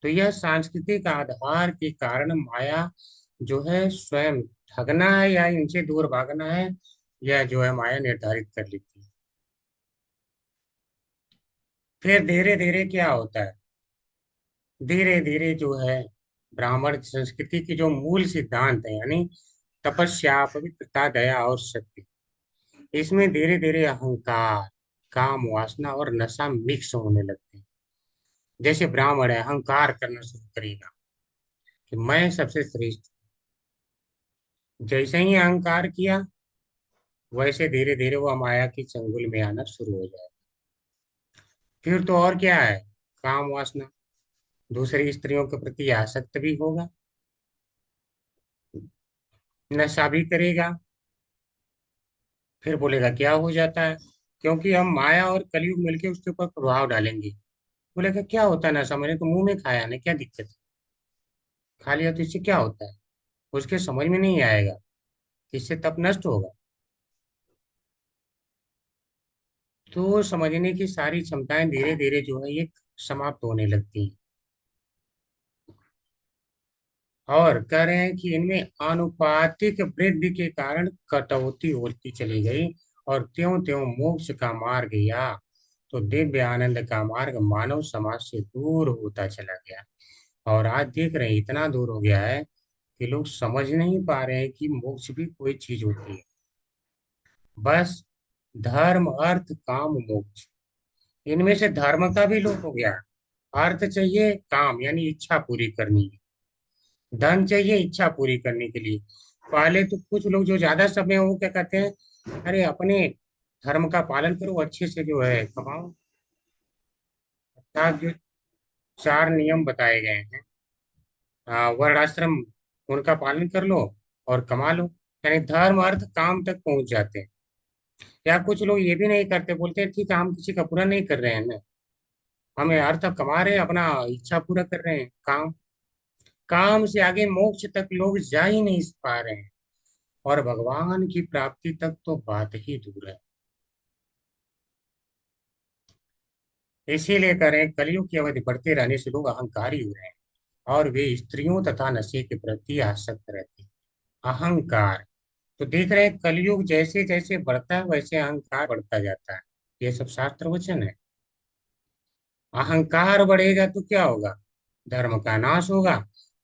S1: तो यह सांस्कृतिक आधार के कारण माया जो है स्वयं ठगना है या इनसे दूर भागना है, यह जो है माया निर्धारित कर लेती है। फिर धीरे धीरे क्या होता है? धीरे धीरे जो है ब्राह्मण संस्कृति के जो मूल सिद्धांत है, यानी तपस्या, पवित्रता, दया और सत्य, इसमें धीरे धीरे अहंकार, काम, वासना और नशा मिक्स होने लगते हैं। जैसे ब्राह्मण है, अहंकार करना शुरू करेगा कि मैं सबसे श्रेष्ठ हूं। जैसे ही अहंकार किया, वैसे धीरे धीरे वो माया के चंगुल में आना शुरू हो जाए। फिर तो और क्या है, काम वासना, दूसरी स्त्रियों के प्रति आसक्त भी होगा, नशा भी करेगा। फिर बोलेगा क्या हो जाता है, क्योंकि हम माया और कलयुग मिलके उसके ऊपर प्रभाव डालेंगे। बोलेगा क्या होता है नशा, मैंने तो मुंह में खाया ना, क्या दिक्कत है, खा लिया तो इससे क्या होता है? उसके समझ में नहीं आएगा कि इससे तप नष्ट होगा। तो समझने की सारी क्षमताएं धीरे धीरे जो है ये समाप्त होने लगती हैं। और कह रहे हैं कि इनमें आनुपातिक वृद्धि के कारण कटौती होती चली गई, और त्यों त्यों मोक्ष का मार्ग या तो दिव्य आनंद का मार्ग मानव समाज से दूर होता चला गया। और आज देख रहे हैं इतना दूर हो गया है कि लोग समझ नहीं पा रहे हैं कि मोक्ष भी कोई चीज होती है। बस धर्म, अर्थ, काम, मोक्ष, इनमें से धर्म का भी लोप हो गया। अर्थ चाहिए, काम यानी इच्छा पूरी करनी है, धन चाहिए इच्छा पूरी करने के लिए। पहले तो कुछ लोग जो ज्यादा समय हो, क्या कहते हैं, अरे अपने धर्म का पालन करो, अच्छे से जो है कमाओ। अर्थात जो 4 नियम बताए गए हैं, वर्णाश्रम, उनका पालन कर लो और कमा लो, यानी धर्म अर्थ काम तक पहुंच जाते हैं। या कुछ लोग ये भी नहीं करते, बोलते हैं ठीक है हम किसी का पूरा नहीं कर रहे हैं ना, हमें अर्थ कमा रहे हैं, अपना इच्छा पूरा कर रहे हैं, काम, काम से आगे मोक्ष तक लोग जा ही नहीं पा रहे हैं। और भगवान की प्राप्ति तक तो बात ही दूर है। इसीलिए करें, कलयुग की अवधि बढ़ते रहने से लोग अहंकारी हो रहे हैं, और वे स्त्रियों तथा नशे के प्रति आसक्त रहते हैं। अहंकार, तो देख रहे हैं कलयुग जैसे जैसे बढ़ता है वैसे अहंकार बढ़ता जाता है। ये सब शास्त्र वचन है। अहंकार बढ़ेगा तो क्या होगा? धर्म का नाश होगा।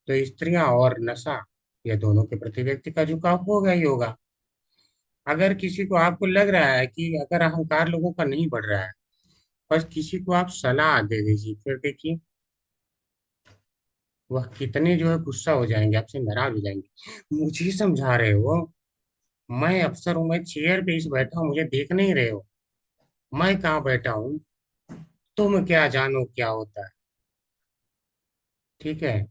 S1: तो स्त्रियां और नशा, ये दोनों के प्रति व्यक्ति का झुकाव होगा ही होगा। अगर किसी को, आपको लग रहा है कि अगर अहंकार लोगों का नहीं बढ़ रहा है, बस किसी को आप सलाह दे दीजिए, फिर देखिए वह कितने जो है गुस्सा हो जाएंगे, आपसे नाराज हो जाएंगे। मुझे समझा रहे हो, मैं अफसर हूँ, मैं चेयर पे इस बैठा हूँ, मुझे देख नहीं रहे हो, मैं कहाँ बैठा हूँ, तुम क्या जानो क्या होता है। ठीक है,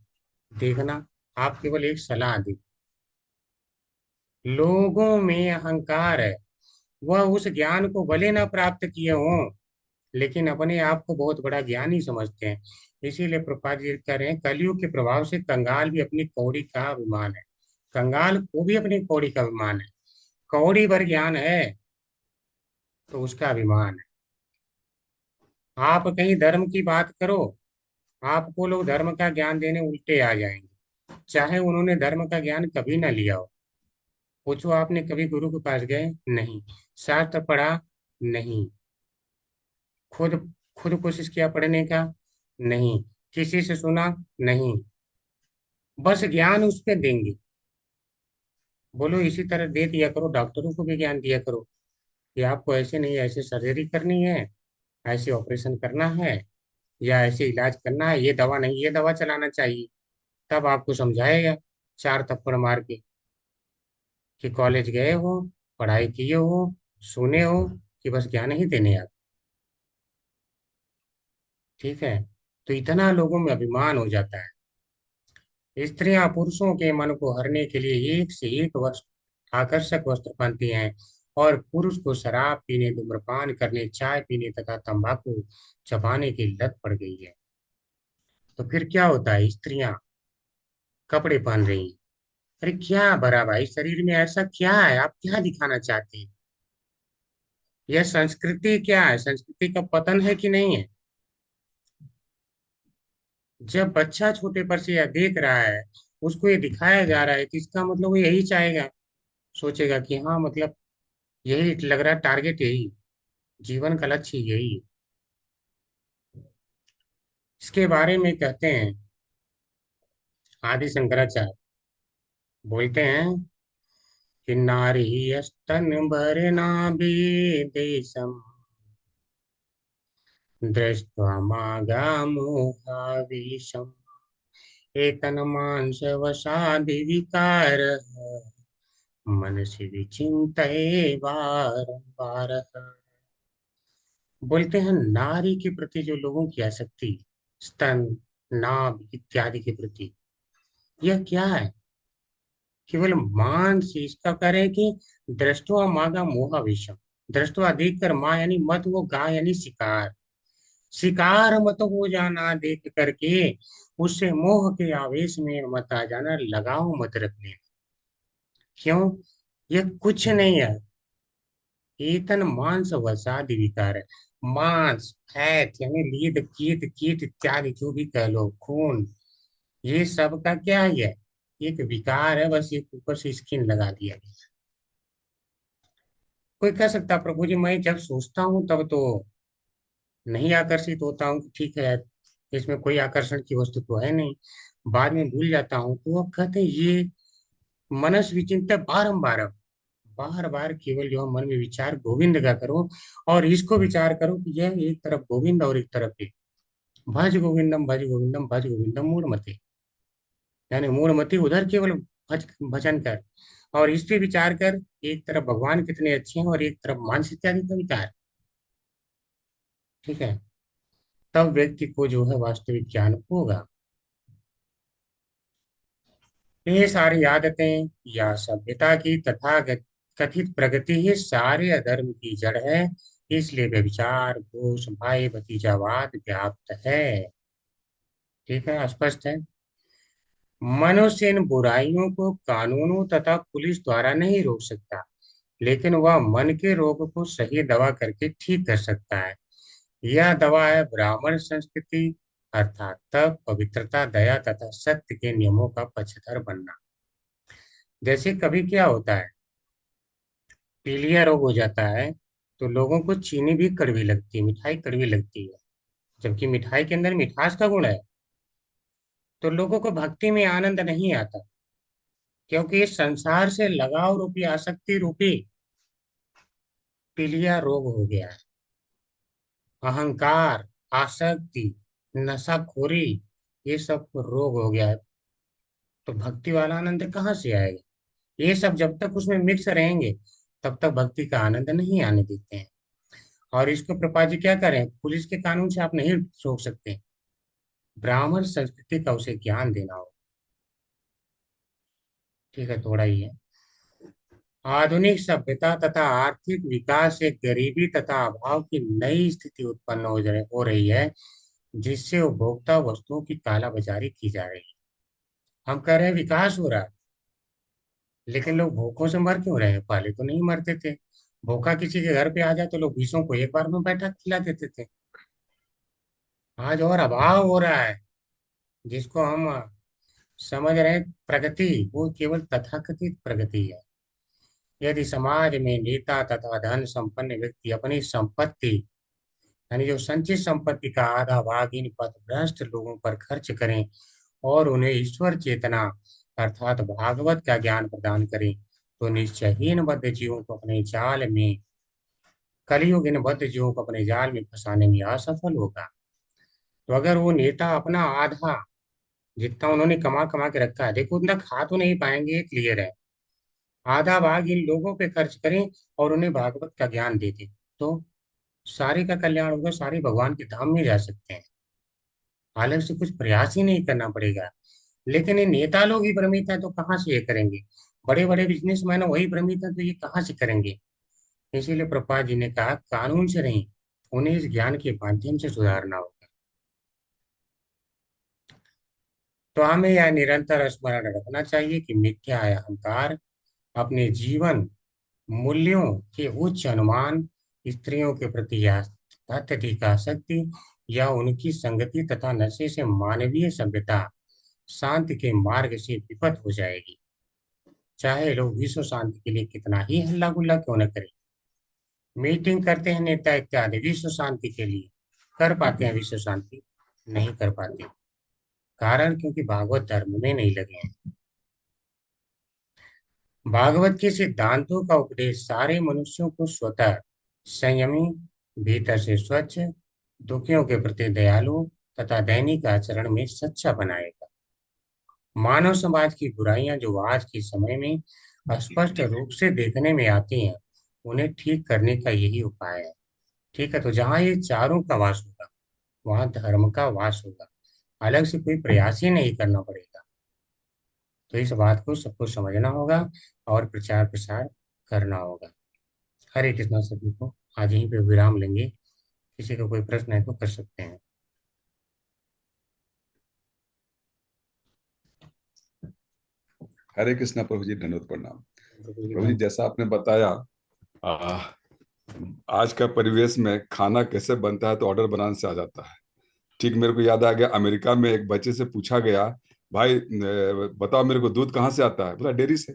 S1: देखना, आप केवल एक सलाह दी। लोगों में अहंकार है, वह उस ज्ञान को भले ना प्राप्त किए हों, लेकिन अपने आप को बहुत बड़ा ज्ञानी समझते हैं। इसीलिए प्रभुपाद जी कह रहे हैं कलयुग के प्रभाव से कंगाल भी अपनी कौड़ी का अभिमान है, कंगाल को भी अपनी कौड़ी का अभिमान है। कौड़ी भर ज्ञान है तो उसका अभिमान है। आप कहीं धर्म की बात करो, आपको लोग धर्म का ज्ञान देने उल्टे आ जाएंगे, चाहे उन्होंने धर्म का ज्ञान कभी ना लिया हो। पूछो आपने कभी गुरु के पास गए? नहीं। शास्त्र पढ़ा? नहीं। खुद खुद कोशिश किया पढ़ने का? नहीं। किसी से सुना? नहीं। बस ज्ञान उस पे देंगे। बोलो इसी तरह दे दिया करो, डॉक्टरों को भी ज्ञान दिया करो कि आपको ऐसे नहीं, ऐसे सर्जरी करनी है, ऐसे ऑपरेशन करना है, या ऐसे इलाज करना है, ये दवा नहीं, ये दवा चलाना चाहिए। तब आपको समझाएगा, चार थप्पड़ मार के कि कॉलेज गए हो, पढ़ाई किए हो, सुने हो, कि बस ज्ञान ही देने आप। ठीक है, तो इतना लोगों में अभिमान हो जाता है। स्त्रियां पुरुषों के मन को हरने के लिए एक से एक वस्त्र, आकर्षक वस्त्र पहनती हैं, और पुरुष को शराब पीने, धूम्रपान करने, चाय पीने तथा तंबाकू चबाने की लत पड़ गई है। तो फिर क्या होता है, स्त्रियां कपड़े पहन रही हैं। अरे क्या भरा भाई, शरीर में ऐसा क्या है, आप क्या दिखाना चाहते हैं? यह संस्कृति क्या है, संस्कृति का पतन है कि नहीं है? जब बच्चा छोटे पर से यह देख रहा है, उसको ये दिखाया जा रहा है, तो इसका मतलब वो यही चाहेगा, सोचेगा कि हाँ मतलब यही लग रहा है, टारगेट यही, जीवन का लक्ष्य यही है। इसके बारे में कहते हैं आदि शंकराचार्य, बोलते हैं कि नारी स्तन भरना देशम दृष्ट्वा मागामोहावेशम् एतन्मांसवशादि विकारः मनसि विचिन्तये बारंबार। बोलते हैं नारी के प्रति जो लोगों की आसक्ति, स्तन, नाभ इत्यादि के प्रति, यह क्या है? केवल मांस। इसका कह रहे हैं कि दृष्टवा मागा मोहावेशम, दृष्टवा देखकर, माँ यानी मत, वो गा यानी शिकार, शिकार मत हो जाना देख करके, उससे मोह के आवेश में मत आ जाना, लगाव मत रखने। क्यों? यह कुछ नहीं है, एतन मांस वसादि विकार है। मांस, फैट यानी लीद, कीट, कीट इत्यादि जो भी कह लो, खून, ये सब का क्या है? एक विकार है, बस एक ऊपर से स्किन लगा दिया गया। कोई कह सकता प्रभु जी मैं जब सोचता हूँ तब तो नहीं आकर्षित होता हूँ कि ठीक है इसमें कोई आकर्षण की वस्तु तो है नहीं, बाद में भूल जाता हूँ। तो वो कहते हैं ये मनस विचिंत, बारंबार बार बार केवल जो है मन में विचार गोविंद का करो, और इसको विचार करो कि यह एक तरफ गोविंद और एक तरफ एक, भज गोविंदम भज गोविंदम भज गोविंदम मूढ़मते, यानी मूढ़मती उधर केवल भजन कर, और इस पे विचार कर, एक तरफ भगवान कितने अच्छे हैं और एक तरफ मानस इत्यादि का विचार। ठीक है, तब व्यक्ति को जो है वास्तविक ज्ञान होगा। ये सारी आदतें या सभ्यता की तथा कथित प्रगति ही सारे अधर्म की जड़ है। इसलिए व्यभिचार, घूस, भाई भतीजावाद व्याप्त है। ठीक है, स्पष्ट है। मनुष्य इन बुराइयों को कानूनों तथा पुलिस द्वारा नहीं रोक सकता, लेकिन वह मन के रोग को सही दवा करके ठीक कर सकता है। यह दवा है ब्राह्मण संस्कृति, अर्थात तप, पवित्रता, दया तथा सत्य के नियमों का पक्षधर बनना। जैसे कभी क्या होता है, पीलिया रोग हो जाता है, तो लोगों को चीनी भी कड़वी लगती है, मिठाई कड़वी लगती है, जबकि मिठाई के अंदर मिठास का गुण है। तो लोगों को भक्ति में आनंद नहीं आता, क्योंकि इस संसार से लगाव रूपी, आसक्ति रूपी पीलिया रोग हो गया है। अहंकार, आसक्ति, नशाखोरी, ये सब रोग हो गया है। तो भक्ति वाला आनंद कहाँ से आएगा? ये सब जब तक उसमें मिक्स रहेंगे तब तक भक्ति का आनंद नहीं आने देते हैं। और इसको प्रभुपाद जी क्या करें, पुलिस के कानून से आप नहीं रोक सकते, ब्राह्मण संस्कृति का उसे ज्ञान देना हो। ठीक है, थोड़ा ही है। आधुनिक सभ्यता तथा आर्थिक विकास से गरीबी तथा अभाव की नई स्थिति उत्पन्न हो रही है, जिससे उपभोक्ता वस्तुओं की कालाबाजारी की जा रही है। हम कह रहे हैं विकास हो रहा है, लेकिन लोग भूखों से मर क्यों रहे हैं? पहले तो नहीं मरते थे। भूखा किसी के घर पे आ जाए तो लोग 20 को एक बार में बैठा खिला देते थे। आज और अभाव हो रहा है, जिसको हम समझ रहे हैं प्रगति, वो केवल तथाकथित प्रगति है। यदि समाज में नेता तथा धन संपन्न व्यक्ति अपनी संपत्ति, यानी जो संचित संपत्ति का आधा भाग इन पथभ्रष्ट लोगों पर खर्च करें और उन्हें ईश्वर चेतना अर्थात भागवत का ज्ञान प्रदान करें, तो निश्चय ही इन बद्ध जीवों को अपने जाल में, कलयुग इन बद्ध जीवों को अपने जाल में फंसाने में असफल होगा। तो अगर वो नेता अपना आधा जितना उन्होंने कमा कमा के रखा है, देखो उतना खा तो नहीं पाएंगे, ये क्लियर है। आधा भाग इन लोगों पे खर्च करें और उन्हें भागवत का ज्ञान दे दें, तो सारे का कल्याण होगा, सारे भगवान के धाम में जा सकते हैं। अलग से कुछ प्रयास ही नहीं करना पड़ेगा। लेकिन ये नेता लोग ही भ्रमित है, तो कहाँ से ये करेंगे? बड़े बड़े बिजनेसमैन वही भ्रमित है, तो ये कहाँ से करेंगे? इसीलिए प्रभुपाद जी ने कहा कानून से नहीं, उन्हें इस ज्ञान के माध्यम से सुधारना होगा। तो हमें यह निरंतर स्मरण रखना चाहिए कि मिथ्या अहंकार, अपने जीवन मूल्यों के उच्च अनुमान, स्त्रियों के प्रति अत्यधिक आसक्ति या उनकी संगति तथा नशे से मानवीय सभ्यता शांति के मार्ग से विपत हो जाएगी। चाहे लोग विश्व शांति के लिए कितना ही हल्ला गुल्ला क्यों न करें। मीटिंग करते हैं नेता इत्यादि विश्व शांति के लिए, कर पाते हैं विश्व शांति? नहीं कर पाते। कारण क्योंकि भागवत धर्म में नहीं लगे हैं। भागवत के सिद्धांतों का उपदेश सारे मनुष्यों को स्वतः संयमी, भीतर से स्वच्छ, दुखियों के प्रति दयालु तथा दैनिक आचरण में सच्चा बनाएगा। मानव समाज की बुराइयां जो आज के समय में स्पष्ट रूप से देखने में आती हैं, उन्हें ठीक करने का यही उपाय है। ठीक है, तो जहाँ ये चारों का वास होगा, वहां धर्म का वास होगा। अलग से कोई प्रयास ही नहीं करना पड़ेगा। तो इस बात को सबको समझना होगा और प्रचार प्रसार करना होगा। हरे कृष्णा सभी को। आज यहीं पे विराम लेंगे। किसी को कोई प्रश्न है तो कर सकते हैं।
S10: हरे कृष्णा प्रभु जी, धन्यवाद, प्रणाम। प्रभु जी, जैसा आपने बताया, आज का परिवेश में खाना कैसे बनता है तो ऑर्डर बनाने से आ जाता है। ठीक मेरे को याद आ गया, अमेरिका में एक बच्चे से पूछा गया, भाई बताओ मेरे को दूध कहाँ से आता है? बोला डेयरी से।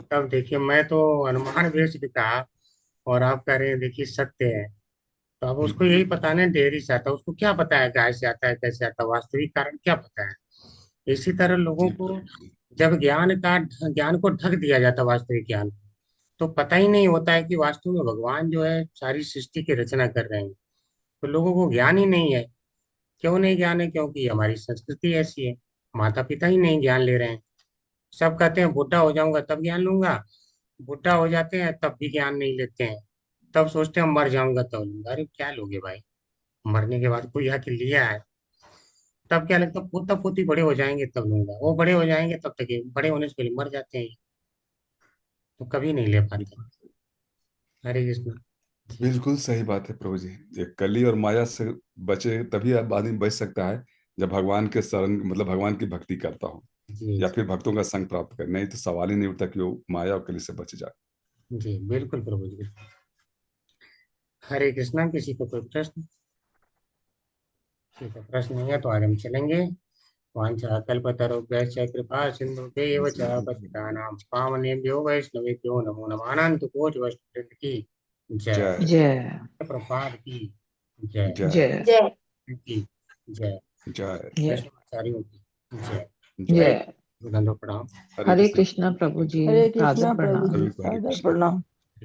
S1: तब देखिए, मैं तो अनुमान व्यक्त भी कहा और आप कह रहे हैं देखिए सत्य है। तो अब उसको यही पता नहीं डेयरी से आता है, उसको क्या पता है गाय से आता है, कैसे आता है, वास्तविक कारण क्या पता है। इसी तरह लोगों को जब ज्ञान को ढक दिया जाता है, वास्तविक ज्ञान, तो पता ही नहीं होता है कि वास्तव में भगवान जो है सारी सृष्टि की रचना कर रहे हैं। तो लोगों को ज्ञान ही नहीं है। क्यों नहीं ज्ञान है? क्योंकि हमारी संस्कृति ऐसी है, माता पिता ही नहीं ज्ञान ले रहे हैं। सब कहते हैं बुढ़ा हो जाऊंगा तब ज्ञान लूंगा, बुढ़ा हो जाते हैं तब भी ज्ञान नहीं लेते हैं। तब सोचते हैं मर जाऊंगा तब लूंगा। अरे क्या लोगे भाई? मरने के बाद कोई आके लिया है, तब क्या लगता है पोता पोती बड़े हो जाएंगे तब लूंगा। वो बड़े हो जाएंगे तब तक ये बड़े होने से पहले मर जाते हैं, तो कभी नहीं ले पाते। हरे कृष्ण।
S10: बिल्कुल सही बात है प्रभु जी। ये कली और माया से बचे तभी आदमी बच सकता है जब भगवान के शरण, मतलब भगवान की भक्ति करता हो
S1: जी
S10: या फिर भक्तों का संग प्राप्त करे। नहीं तो सवाल ही नहीं उठता कि वो माया और कली से बच जाए।
S1: जी, बिल्कुल प्रभु जी, बिल्कुल। हरे कृष्णा। किसी को कोई प्रश्न? ठीक है, प्रश्न नहीं है तो आज हम चलेंगे। वाञ्छाकल्पतरुभ्यश्च कृपा सिन्धुभ्यैव च पतितानां पावनेभ्यो वैष्णवेभ्यो नमो नमः। अनंत कोटि वैष्णव की जय।
S10: जय
S9: जय
S1: प्रभुपाद की जय।
S10: जय
S7: जय
S1: की जय।
S10: जय
S9: जय
S1: वैष्णवाचार्यों की जय।
S10: जय।
S9: जय।
S1: धन्यवाद, प्रणाम।
S9: हरे कृष्णा प्रभु जी,
S7: हरे
S9: सादर
S7: कृष्णा
S9: प्रणाम।
S7: प्रभु जी,
S10: सभी को हरे
S7: सादर
S10: कृष्णा।
S7: प्रणाम।